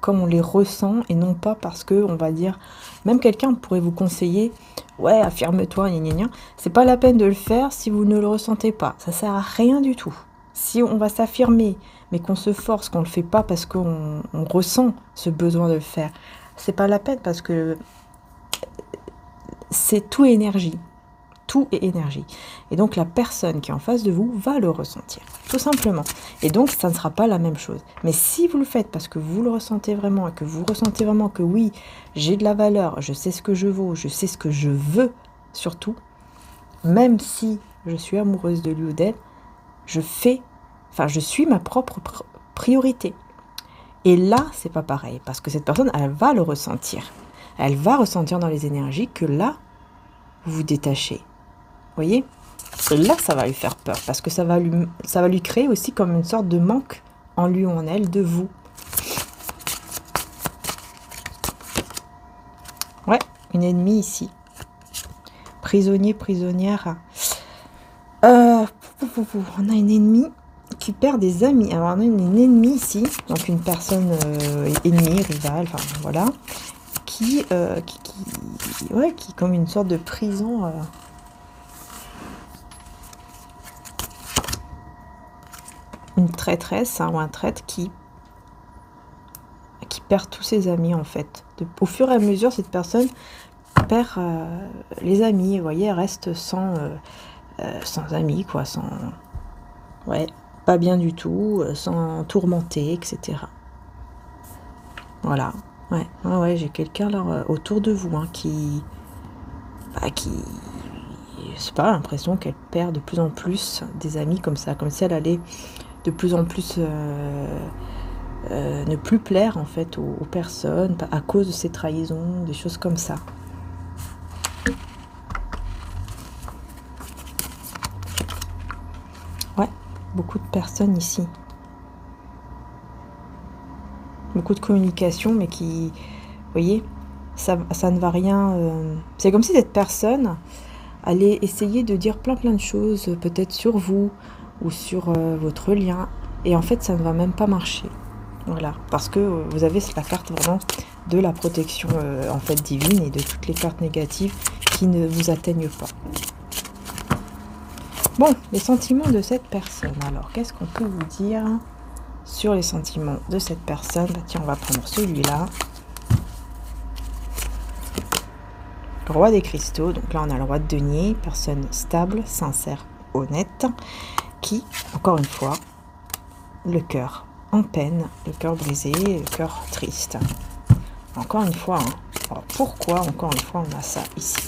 comme on les ressent, et non pas parce que on va dire, même quelqu'un pourrait vous conseiller, ouais, affirme-toi, gna gna gna. C'est pas la peine de le faire si vous ne le ressentez pas, ça sert à rien du tout. Si on va s'affirmer, mais qu'on se force, qu'on le fait pas parce qu'on ressent ce besoin de le faire, c'est pas la peine, parce que c'est tout énergie. Tout est énergie. Et donc la personne qui est en face de vous va le ressentir, tout simplement. Et donc ça ne sera pas la même chose. Mais si vous le faites parce que vous le ressentez vraiment, et que vous ressentez vraiment que oui, j'ai de la valeur, je sais ce que je vaux, je sais ce que je veux, surtout, même si je suis amoureuse de lui ou d'elle, je suis ma propre priorité. Et là, c'est pas pareil, parce que cette personne, elle va le ressentir. Elle va ressentir dans les énergies que là, vous vous détachez. Vous voyez? Et là, ça va lui faire peur, parce que ça va lui créer aussi comme une sorte de manque en lui ou en elle de vous. Ouais, une ennemie ici. Prisonnier, prisonnière. On a une ennemie qui perd des amis. Alors, on a une ennemie ici, donc une personne ennemie, rivale, enfin voilà, qui comme une sorte de prison. Une traîtresse, ou un traître qui perd tous ses amis, en fait. Au fur et à mesure, cette personne perd les amis. Vous voyez, elle reste sans amis, quoi. Pas bien du tout, sans tourmenter, etc. Voilà. Ouais, j'ai quelqu'un là autour de vous, hein, qui c'est pas l'impression qu'elle perd de plus en plus des amis comme ça, comme si elle allait de plus en plus ne plus plaire en fait aux personnes à cause de ces trahisons, des choses comme ça. Ouais, beaucoup de personnes ici. Beaucoup de communication, mais qui, vous voyez, ça ne va rien. C'est comme si cette personne allait essayer de dire plein de choses, peut-être sur vous ou sur votre lien, et en fait ça ne va même pas marcher. Voilà, parce que vous avez la carte vraiment de la protection en fait divine, et de toutes les cartes négatives qui ne vous atteignent pas. Bon, les sentiments de cette personne. Alors, qu'est-ce qu'on peut vous dire sur les sentiments de cette personne? Tiens, on va prendre celui-là. Le roi des cristaux. Donc là, on a le roi de denier, personne stable, sincère, honnête, qui, encore une fois, le cœur en peine, le cœur brisé, le cœur triste. Encore une fois, hein. Alors pourquoi, encore une fois, on a ça ici?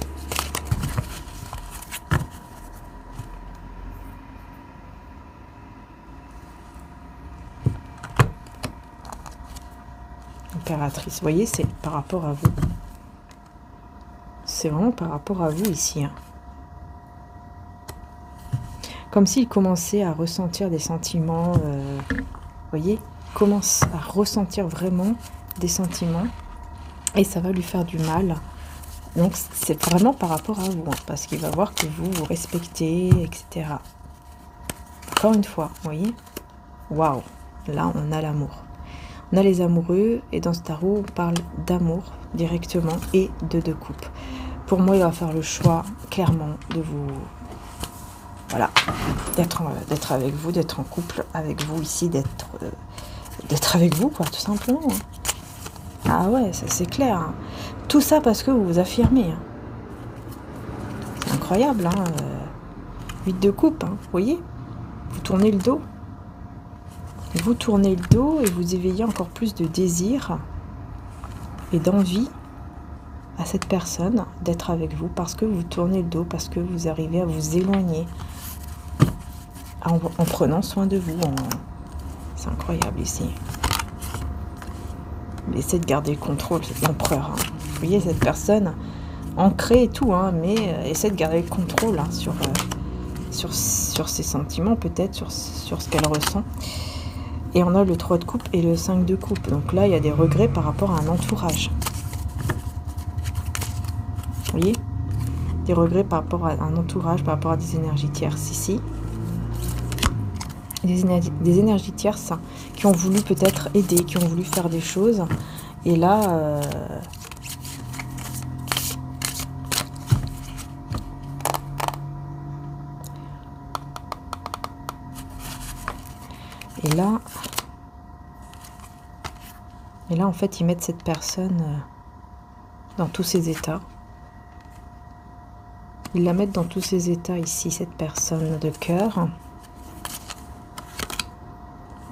Impératrice, vous voyez, c'est par rapport à vous. C'est vraiment par rapport à vous ici, hein. Comme s'il commençait à ressentir des sentiments, vous voyez, commence à ressentir vraiment des sentiments, et ça va lui faire du mal Donc c'est vraiment par rapport à vous, hein, parce qu'il va voir que vous vous respectez, etc. Encore une fois, vous voyez, waouh, là on a l'amour. On a les amoureux, et dans ce tarot, on parle d'amour directement et de deux coupes. Pour moi, il va faire le choix, clairement, de vous... Voilà, d'être avec vous, d'être en couple avec vous ici, d'être avec vous, quoi, tout simplement. Hein. Ah ouais, c'est clair. Hein. Tout ça parce que vous vous affirmez. Hein. C'est incroyable, hein. 8 de coupe, hein, vous voyez? Vous tournez le dos. Vous tournez le dos et vous éveillez encore plus de désir et d'envie à cette personne d'être avec vous parce que vous tournez le dos, parce que vous arrivez à vous éloigner en prenant soin de vous. C'est incroyable ici. Essayez de garder le contrôle, c'est l'empereur. Hein. Vous voyez cette personne ancrée et tout, hein, mais essayez de garder le contrôle hein, sur ses sentiments, peut-être sur ce qu'elle ressent. Et on a le 3 de coupe et le 5 de coupe. Donc là, il y a des regrets par rapport à un entourage. Vous voyez? Des regrets par rapport à un entourage, par rapport à des énergies tierces ici. Des énergies tierces qui ont voulu peut-être aider, qui ont voulu faire des choses. Et là... Et là, en fait, ils mettent cette personne dans tous ses états. Ils la mettent dans tous ses états ici, cette personne de cœur,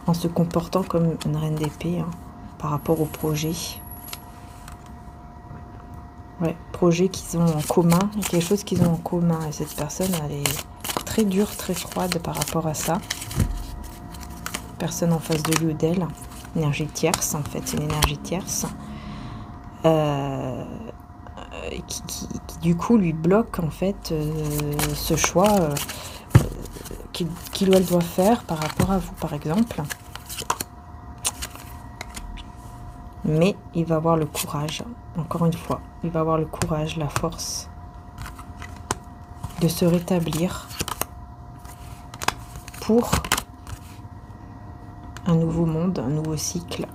en se comportant comme une reine d'épée hein, par rapport au projet. Ouais, projet qu'ils ont en commun, quelque chose qu'ils ont en commun. Et cette personne, elle est très dure, très froide par rapport à ça. Personne en face de lui ou d'elle. Énergie tierce, en fait, c'est une énergie tierce. Qui du coup lui bloque en fait ce choix qu'il ou elle doit faire par rapport à vous par exemple, mais il va avoir le courage, encore une fois il va avoir le courage, la force de se rétablir pour un nouveau monde, un nouveau cycle.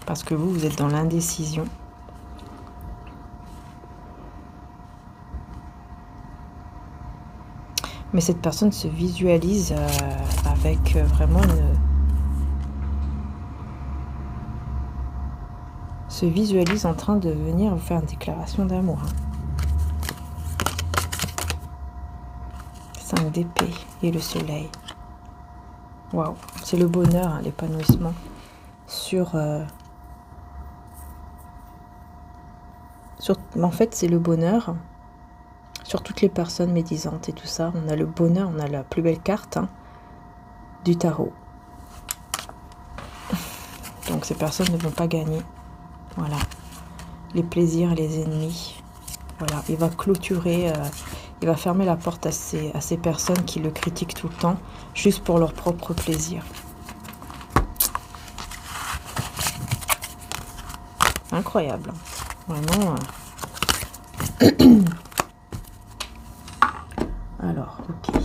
Parce que vous êtes dans l'indécision. Mais cette personne se visualise avec vraiment se visualise en train de venir vous faire une déclaration d'amour. 5 d'épée et le soleil. Waouh, c'est le bonheur, hein, l'épanouissement en fait, c'est le bonheur sur toutes les personnes médisantes et tout ça. On a le bonheur, on a la plus belle carte hein, du tarot. Donc ces personnes ne vont pas gagner. Voilà. Les plaisirs et les ennemis. Voilà. Il va clôturer, il va fermer la porte à ces personnes qui le critiquent tout le temps, juste pour leur propre plaisir. Incroyable. Vraiment. Alors, ok.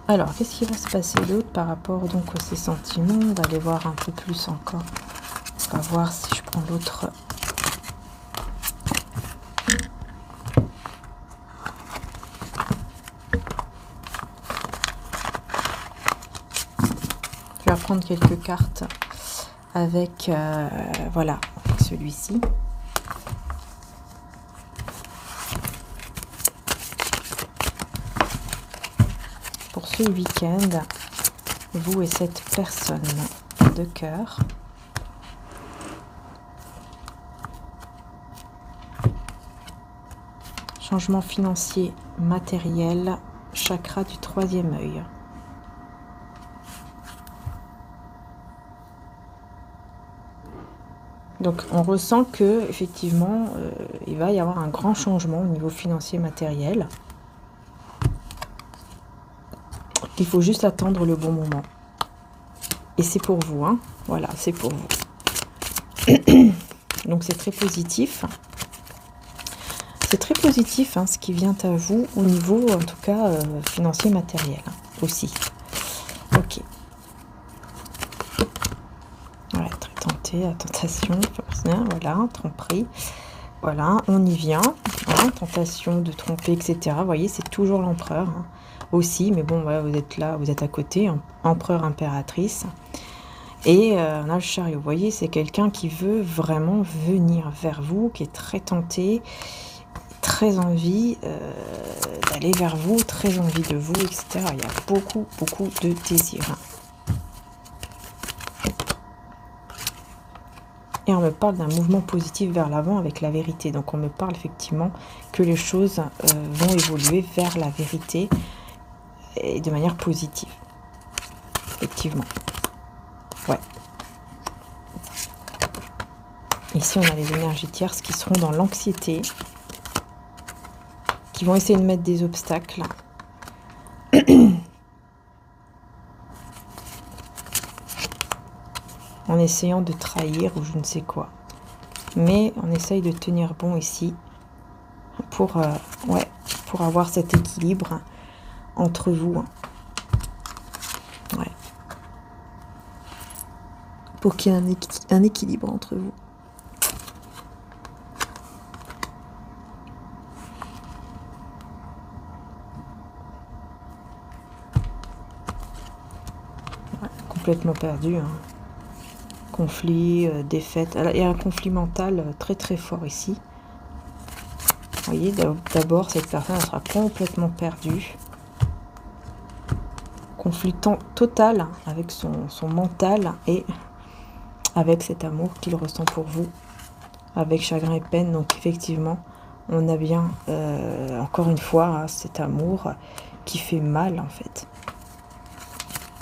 Alors, qu'est-ce qui va se passer d'autre par rapport donc à ces sentiments? On va aller voir un peu plus encore. On va voir si je prends l'autre. Je vais prendre quelques cartes avec, voilà, avec celui-ci. Pour ce week-end, vous et cette personne de cœur. Changement financier, matériel, chakra du 3e œil. Donc on ressent que effectivement il va y avoir un grand changement au niveau financier matériel. Il faut juste attendre le bon moment. Et c'est pour vous, hein. Voilà, c'est pour vous. Donc c'est très positif. C'est très positif hein, ce qui vient à vous au niveau, en tout cas, financier matériel hein, aussi. Ok. Voilà, très tenté, la tentation, voilà, tromperie. Voilà, on y vient. Voilà, tentation de tromper, etc. Vous voyez, c'est toujours l'empereur hein, aussi. Mais bon, voilà, vous êtes là, vous êtes à côté. Hein, empereur, impératrice. Et on a le chariot. Vous voyez, c'est quelqu'un qui veut vraiment venir vers vous, qui est très tenté, très envie d'aller vers vous, très envie de vous, etc. Il y a beaucoup, beaucoup de désir. Et on me parle d'un mouvement positif vers l'avant avec la vérité. Donc on me parle effectivement que les choses vont évoluer vers la vérité et de manière positive. Effectivement. Ouais. Ici, on a les énergies tierces qui seront dans l'anxiété, qui vont essayer de mettre des obstacles. En essayant de trahir ou je ne sais quoi. Mais on essaye de tenir bon ici pour, ouais, pour avoir cet équilibre entre vous. Ouais. Pour qu'il y ait un équilibre entre vous. Ouais, complètement perdu. Hein. Conflit, défaite. Il y a un conflit mental très très fort ici. Vous voyez, d'abord, cette personne elle sera complètement perdue. Conflit total avec son mental et avec cet amour qu'il ressent pour vous. Avec chagrin et peine. Donc effectivement, on a bien, encore une fois, hein, cet amour qui fait mal en fait.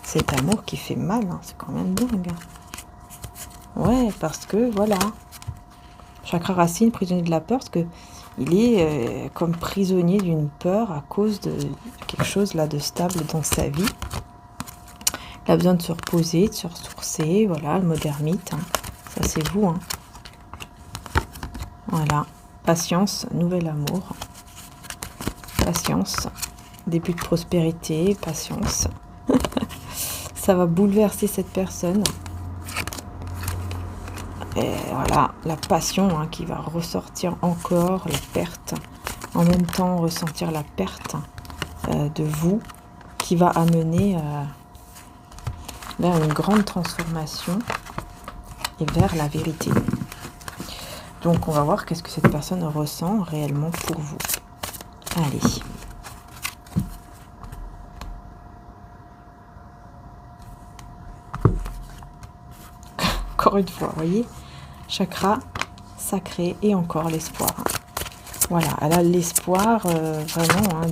Cet amour qui fait mal, hein, c'est quand même dingue. Ouais, parce que voilà, chakra racine, prisonnier de la peur, parce que il est comme prisonnier d'une peur à cause de quelque chose là de stable dans sa vie. Il a besoin de se reposer, de se ressourcer, voilà, le mode ermite, hein. Ça c'est vous, hein. Voilà, patience, nouvel amour, patience, début de prospérité, patience. Ça va bouleverser cette personne. Et voilà, la passion hein, qui va ressortir encore, la perte, en même temps ressentir la perte de vous, qui va amener vers une grande transformation et vers la vérité. Donc on va voir qu'est-ce que cette personne ressent réellement pour vous. Allez. Encore une fois, vous voyez, chakra sacré et encore l'espoir. Voilà, elle a l'espoir vraiment hein,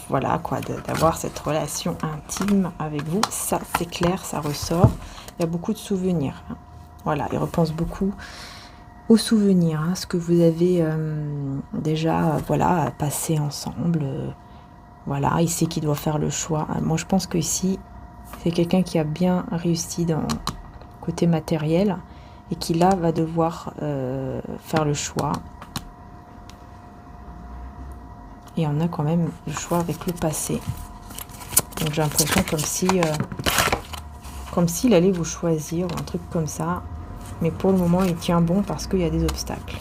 voilà quoi, d'avoir cette relation intime avec vous. Ça, c'est clair, ça ressort. Il y a beaucoup de souvenirs. Hein. Voilà, il repense beaucoup aux souvenirs, hein, ce que vous avez déjà voilà passé ensemble. Voilà, il sait qu'il doit faire le choix. Moi, je pense que ici, c'est quelqu'un qui a bien réussi dans côté matériel et qui là va devoir faire le choix. Et on a quand même le choix avec le passé. Donc j'ai l'impression comme s'il allait vous choisir ou un truc comme ça. Mais pour le moment, il tient bon parce qu'il y a des obstacles.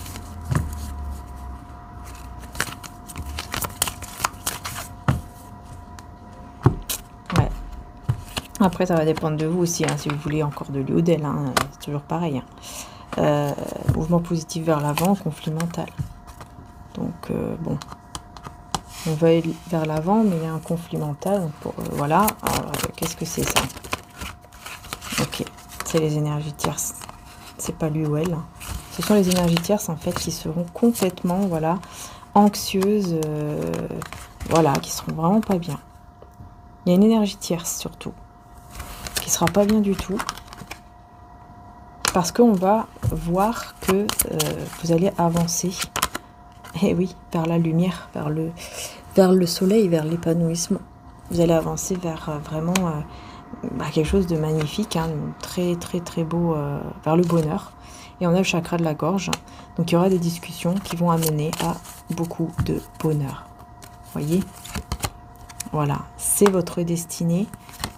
Ouais. Après, ça va dépendre de vous aussi, hein, si vous voulez encore de lui ou d'elle. Hein, c'est toujours pareil. Hein. Mouvement positif vers l'avant, conflit mental. Donc, bon. On va aller vers l'avant, mais il y a un conflit mental. Donc voilà. Qu'est-ce que c'est ça? Ok. C'est les énergies tierces. C'est pas lui ou elle. Ce sont les énergies tierces, en fait, qui seront complètement, voilà, anxieuses. Voilà, qui seront vraiment pas bien. Il y a une énergie tierce, surtout, qui sera pas bien du tout. Parce qu'on va voir que vous allez avancer, et oui, vers la lumière, vers le soleil, vers l'épanouissement. Vous allez avancer vers vraiment quelque chose de magnifique, hein, très très très beau, vers le bonheur. Et on a le chakra de la gorge, donc il y aura des discussions qui vont amener à beaucoup de bonheur. Voyez, voilà, c'est votre destinée.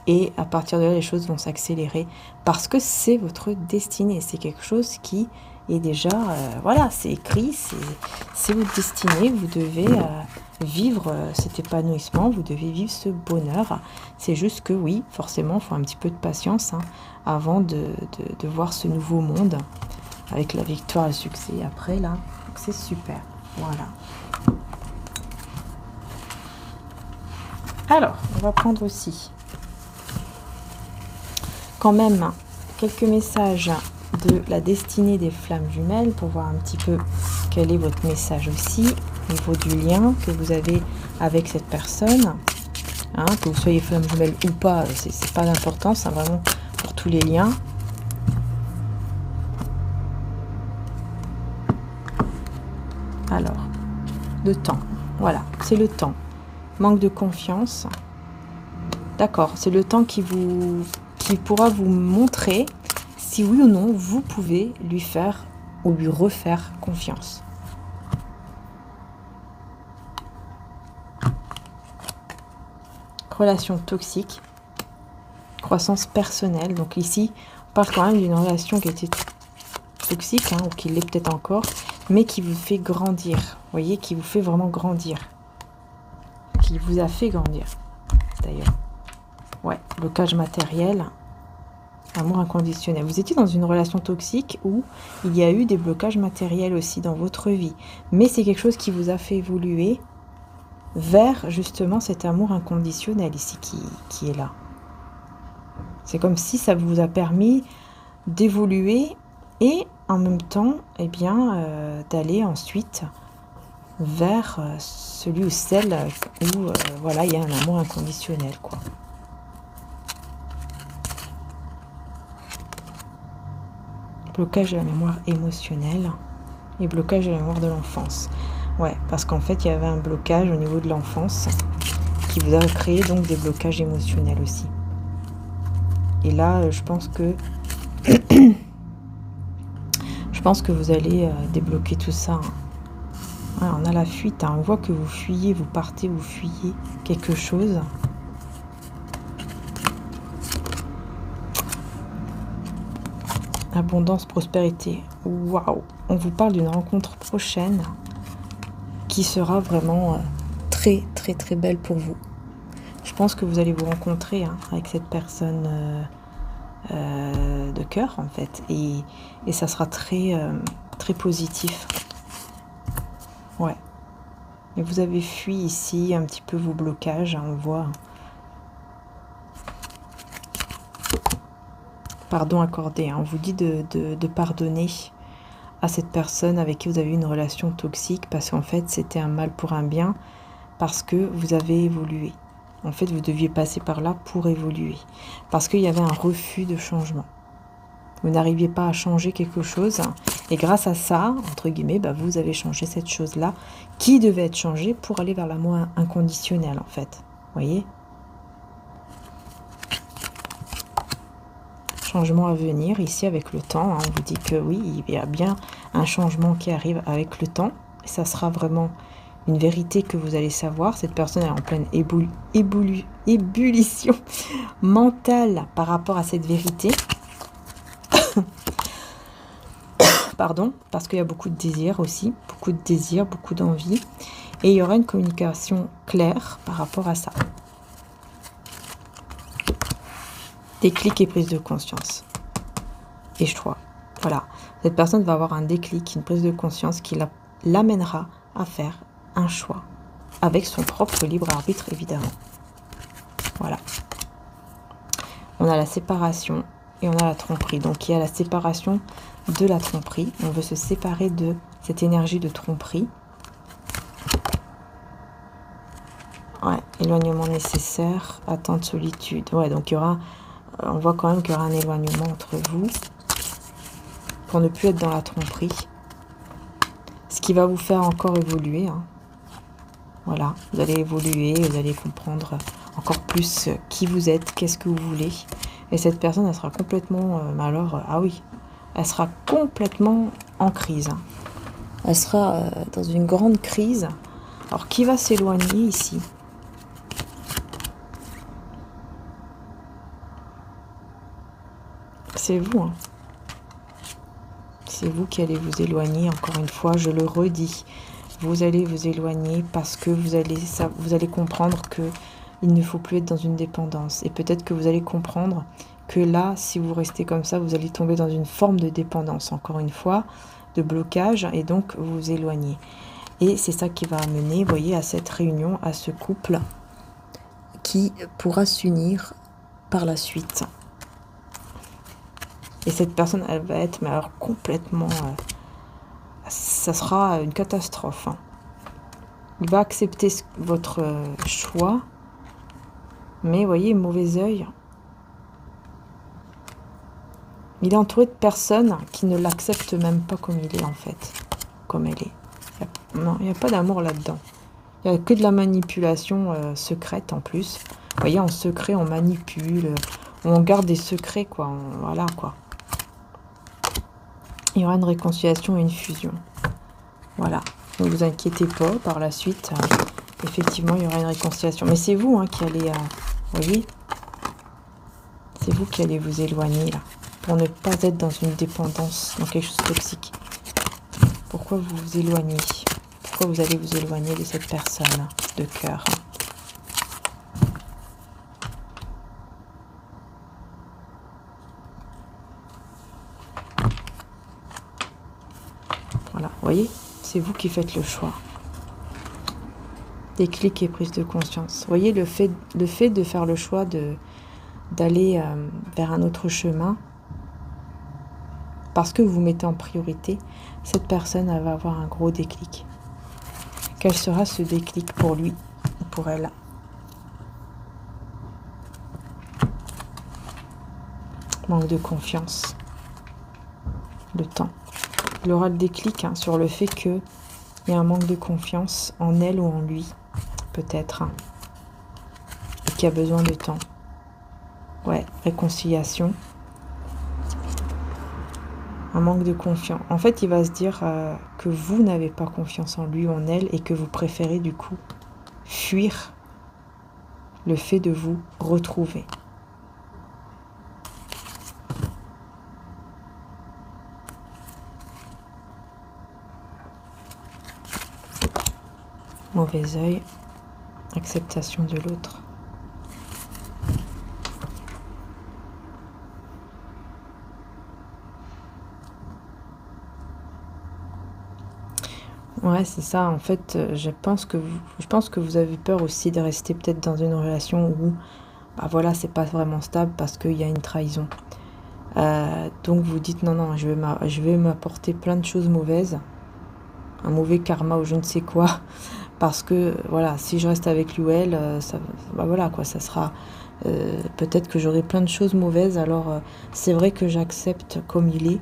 Et à partir de là, les choses vont s'accélérer parce que c'est votre destinée. C'est quelque chose qui est déjà, voilà, c'est écrit, c'est votre destinée. Vous devez vivre cet épanouissement, vous devez vivre ce bonheur. C'est juste que oui, forcément, il faut un petit peu de patience avant de voir ce nouveau monde avec la victoire et le succès après là. Donc c'est super, voilà. Alors, on va prendre aussi quand même quelques messages de la destinée des flammes jumelles pour voir un petit peu quel est votre message aussi au niveau du lien que vous avez avec cette personne, hein, que vous soyez flamme jumelle ou pas, c'est pas d'importance, hein, vraiment pour tous les liens. Alors, le temps, voilà, c'est le temps, manque de confiance, d'accord, c'est le temps qui pourra vous montrer si oui ou non vous pouvez lui faire ou lui refaire confiance. Relation toxique, croissance personnelle. Donc ici, on parle quand même d'une relation qui était toxique, hein, ou qui l'est peut-être encore, mais qui vous fait grandir. Vous voyez, qui vous fait vraiment grandir. Qui vous a fait grandir, d'ailleurs. Ouais, blocage matériel. Amour inconditionnel. Vous étiez dans une relation toxique où il y a eu des blocages matériels aussi dans votre vie. Mais c'est quelque chose qui vous a fait évoluer vers justement cet amour inconditionnel ici qui est là. C'est comme si ça vous a permis d'évoluer et en même temps, eh bien, d'aller ensuite vers celui ou celle où voilà, il y a un amour inconditionnel, quoi. Blocage de la mémoire émotionnelle et blocage de la mémoire de l'enfance. Ouais, parce qu'en fait, il y avait un blocage au niveau de l'enfance qui vous a créé donc des blocages émotionnels aussi. Et là, je pense que vous allez débloquer tout ça. Ouais, on a la fuite, hein. On voit que vous fuyez, vous partez, vous fuyez quelque chose. Abondance, prospérité. Waouh! On vous parle d'une rencontre prochaine qui sera vraiment très très très belle pour vous. Je pense que vous allez vous rencontrer avec cette personne de cœur en fait, et ça sera très très positif. Ouais. Et vous avez fui ici un petit peu vos blocages, on voit. Pardon accordé, on vous dit de pardonner à cette personne avec qui vous avez eu une relation toxique, parce qu'en fait c'était un mal pour un bien, parce que vous avez évolué. En fait vous deviez passer par là pour évoluer, parce qu'il y avait un refus de changement. Vous n'arriviez pas à changer quelque chose, et grâce à ça, entre guillemets, vous avez changé cette chose-là, qui devait être changée pour aller vers l'amour inconditionnel en fait. Vous voyez ? Changement à venir ici avec le temps, on vous dit que oui, il y a bien un changement qui arrive avec le temps, et ça sera vraiment une vérité que vous allez savoir. Cette personne est en pleine ébullition mentale par rapport à cette vérité. Pardon, parce qu'il y a beaucoup de désir aussi, beaucoup de désir, beaucoup d'envie, et il y aura une communication claire par rapport à ça. Déclic et prise de conscience. Et je crois, voilà, cette personne va avoir un déclic, une prise de conscience qui l'amènera à faire un choix, avec son propre libre arbitre évidemment. Voilà. On a la séparation et on a la tromperie. Donc il y a la séparation de la tromperie. On veut se séparer de cette énergie de tromperie. Ouais, éloignement nécessaire, attente, solitude. Ouais, donc il y aura... On voit quand même qu'il y aura un éloignement entre vous. pour ne plus être dans la tromperie. Ce qui va vous faire encore évoluer. Hein. Voilà, vous allez évoluer, vous allez comprendre encore plus qui vous êtes, qu'est-ce que vous voulez. Et cette personne, elle sera complètement, ah oui, elle sera complètement en crise. Hein. Elle sera dans une grande crise. Alors, qui va s'éloigner ici? C'est vous, hein. C'est vous qui allez vous éloigner, encore une fois, je le redis. Vous allez vous éloigner parce que vous allez comprendre que il ne faut plus être dans une dépendance. Et peut-être que vous allez comprendre que là, si vous restez comme ça, vous allez tomber dans une forme de dépendance, encore une fois, de blocage, et donc vous vous éloignez. Et c'est ça qui va amener, vous voyez, à cette réunion, à ce couple qui pourra s'unir par la suite. Et cette personne, elle va être, mais alors complètement, ça sera une catastrophe. Hein. Il va accepter votre choix, mais vous voyez, mauvais œil. Il est entouré de personnes qui ne l'acceptent même pas comme il est, en fait, comme elle est. Non, il n'y a pas d'amour là-dedans. Il n'y a que de la manipulation secrète en plus. Vous voyez, en secret, on manipule, on garde des secrets, quoi. Voilà, quoi. Il y aura une réconciliation et une fusion. Voilà. Ne vous inquiétez pas, par la suite, effectivement, il y aura une réconciliation. Mais c'est vous hein, qui allez... vous voyez, c'est vous qui allez vous éloigner, là, pour ne pas être dans une dépendance, dans quelque chose de toxique. Pourquoi vous vous éloignez? Pourquoi vous allez vous éloigner de cette personne de cœur? Voilà, vous voyez, c'est vous qui faites le choix. Déclic et prise de conscience. Vous voyez, le fait de faire le choix d'aller vers un autre chemin, parce que vous vous mettez en priorité, cette personne, elle va avoir un gros déclic. Quel sera ce déclic pour lui ou pour elle? Manque de confiance. Le temps. Il aura le déclic hein, sur le fait qu'il y a un manque de confiance en elle ou en lui, peut-être, hein, et qui a besoin de temps. Ouais, réconciliation. Un manque de confiance. En fait, il va se dire que vous n'avez pas confiance en lui ou en elle et que vous préférez du coup fuir le fait de vous retrouver. Mauvais œil, acceptation de l'autre. Ouais, c'est ça. En fait, je pense que vous avez peur aussi de rester peut-être dans une relation où, bah voilà, c'est pas vraiment stable parce qu'il y a une trahison. Donc vous dites non, je vais m'apporter plein de choses mauvaises, un mauvais karma ou je ne sais quoi, parce que voilà, si je reste avec lui ou elle, bah voilà quoi, ça sera peut-être que j'aurai plein de choses mauvaises. Alors c'est vrai que j'accepte comme il est.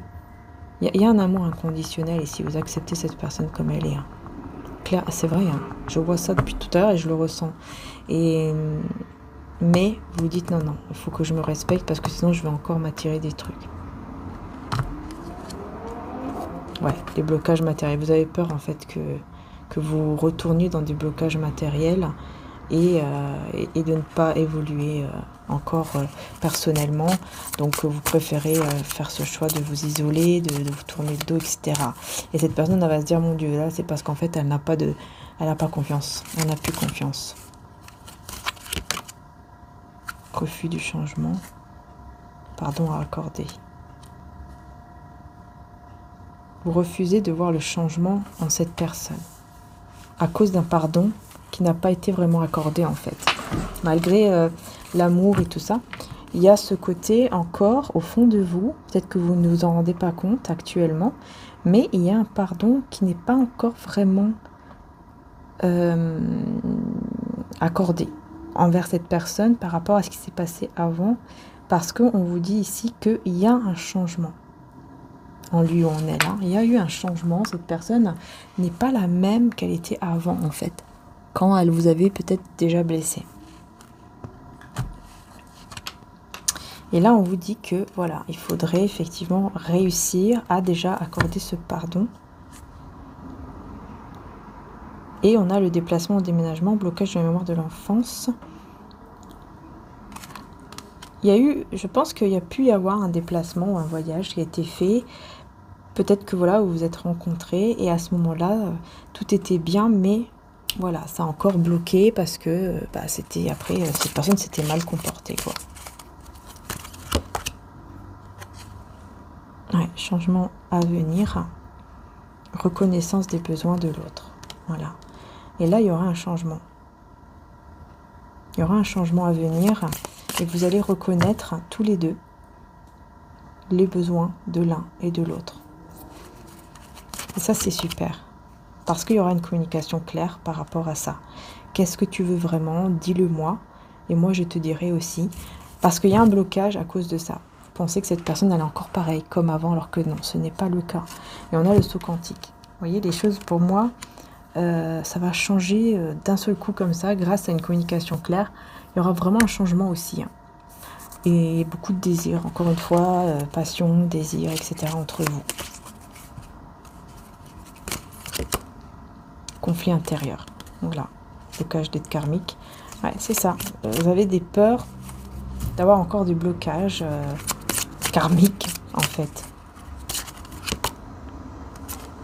Il y a un amour inconditionnel et si vous acceptez cette personne comme elle est, hein. Claire, c'est vrai, hein, je vois ça depuis tout à l'heure et je le ressens. Mais vous dites non, il faut que je me respecte parce que sinon je vais encore m'attirer des trucs. Ouais, les blocages matériels. Vous avez peur en fait que vous retourniez dans des blocages matériels et de ne pas évoluer encore personnellement. Donc vous préférez faire ce choix de vous isoler, de vous tourner le dos, etc. Et cette personne elle va se dire mon Dieu, là c'est parce qu'en fait elle n'a pas confiance, elle n'a plus confiance. Refus du changement, pardon à accorder. Vous refusez de voir le changement en cette personne à cause d'un pardon qui n'a pas été vraiment accordé en fait. Malgré l'amour et tout ça, il y a ce côté encore au fond de vous, peut-être que vous ne vous en rendez pas compte actuellement, mais il y a un pardon qui n'est pas encore vraiment accordé envers cette personne par rapport à ce qui s'est passé avant, parce qu'on vous dit ici qu'il y a un changement. en lui ou en elle. Hein. Il y a eu un changement. Cette personne n'est pas la même qu'elle était avant, en fait, quand elle vous avait peut-être déjà blessé. Et là, on vous dit que, voilà, il faudrait effectivement réussir à déjà accorder ce pardon. Et on a le déplacement au déménagement, blocage de la mémoire de l'enfance. Il y a eu, je pense qu'il y a pu y avoir un déplacement ou un voyage qui a été fait. Peut-être que voilà, vous vous êtes rencontrés et à ce moment-là, tout était bien, mais voilà, ça a encore bloqué parce que c'était après, cette personne s'était mal comportée, quoi. Ouais, changement à venir, reconnaissance des besoins de l'autre. Voilà. Et là, il y aura un changement. Il y aura un changement à venir et vous allez reconnaître tous les deux les besoins de l'un et de l'autre. Et ça, c'est super. Parce qu'il y aura une communication claire par rapport à ça. Qu'est-ce que tu veux vraiment? Dis-le-moi. Et moi, je te dirai aussi. Parce qu'il y a un blocage à cause de ça. Vous pensez que cette personne, elle est encore pareille comme avant, alors que non, ce n'est pas le cas. Et on a le saut quantique. Vous voyez, les choses, pour moi, ça va changer d'un seul coup comme ça, grâce à une communication claire. Il y aura vraiment un changement aussi. Hein. Et beaucoup de désir, encore une fois, passion, désir, etc. entre vous. Conflit intérieur. Voilà. Blocage d'être karmique. Ouais, c'est ça. Vous avez des peurs d'avoir encore des blocages karmiques, en fait.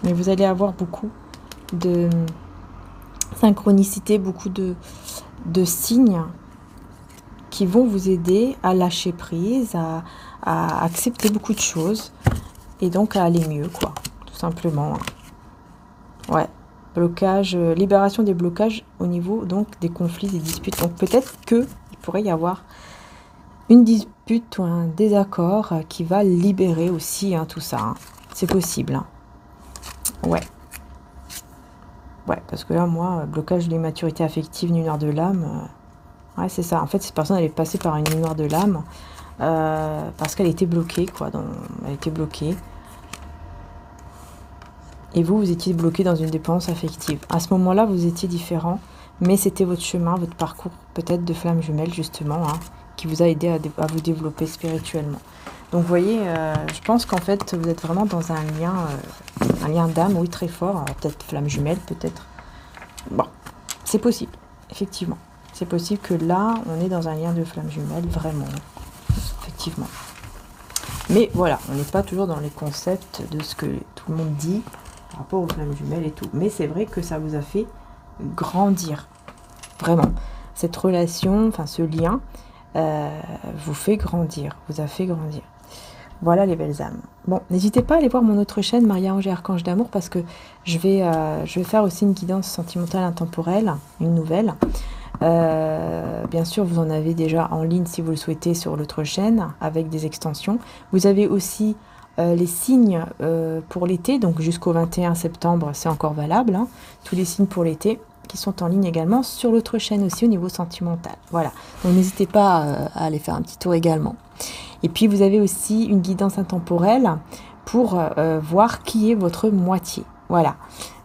Mais vous allez avoir beaucoup de synchronicité, beaucoup de signes qui vont vous aider à lâcher prise, à accepter beaucoup de choses et donc à aller mieux, quoi, tout simplement. Ouais, blocage, libération des blocages au niveau donc des conflits, des disputes. Donc peut-être qu'il pourrait y avoir une dispute ou un désaccord qui va libérer aussi tout ça. Hein. C'est possible. Hein. Ouais. Ouais, parce que là, moi, blocage de l'immaturité affective, une noire de l'âme, ouais, c'est ça. En fait, cette personne, elle est passée par une noire de l'âme parce qu'elle était bloquée, quoi. Elle était bloquée. Et vous étiez bloqué dans une dépendance affective. À ce moment-là, vous étiez différent, mais c'était votre chemin, votre parcours, peut-être de flamme jumelle, justement, qui vous a aidé à vous développer spirituellement. Donc, vous voyez, je pense qu'en fait, vous êtes vraiment dans un lien d'âme, oui, très fort. Peut-être flamme jumelle, peut-être. Bon, c'est possible, effectivement. C'est possible que là, on est dans un lien de flamme jumelle, vraiment, effectivement. Mais voilà, on n'est pas toujours dans les concepts de ce que tout le monde dit par rapport aux flammes jumelles et tout. Mais c'est vrai que ça vous a fait grandir, vraiment. Cette relation, enfin ce lien, vous fait grandir, vous a fait grandir. Voilà les belles âmes. Bon, n'hésitez pas à aller voir mon autre chaîne, Maria-Ange et Archange d'amour, parce que je vais faire aussi une guidance sentimentale intemporelle, une nouvelle. Bien sûr, vous en avez déjà en ligne si vous le souhaitez sur l'autre chaîne, avec des extensions. Vous avez aussi les signes pour l'été, donc jusqu'au 21 septembre, c'est encore valable. Hein, tous les signes pour l'été qui sont en ligne également sur l'autre chaîne aussi au niveau sentimental. Voilà, donc n'hésitez pas à aller faire un petit tour également. Et puis vous avez aussi une guidance intemporelle pour voir qui est votre moitié. Voilà,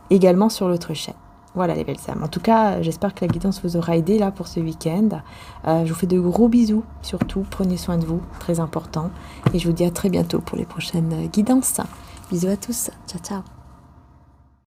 également sur l'autre chaîne. Voilà les belles âmes. En tout cas, j'espère que la guidance vous aura aidé là pour ce week-end. Je vous fais de gros bisous. Surtout, prenez soin de vous, très important. Et je vous dis à très bientôt pour les prochaines guidances. Bisous à tous. Ciao, ciao.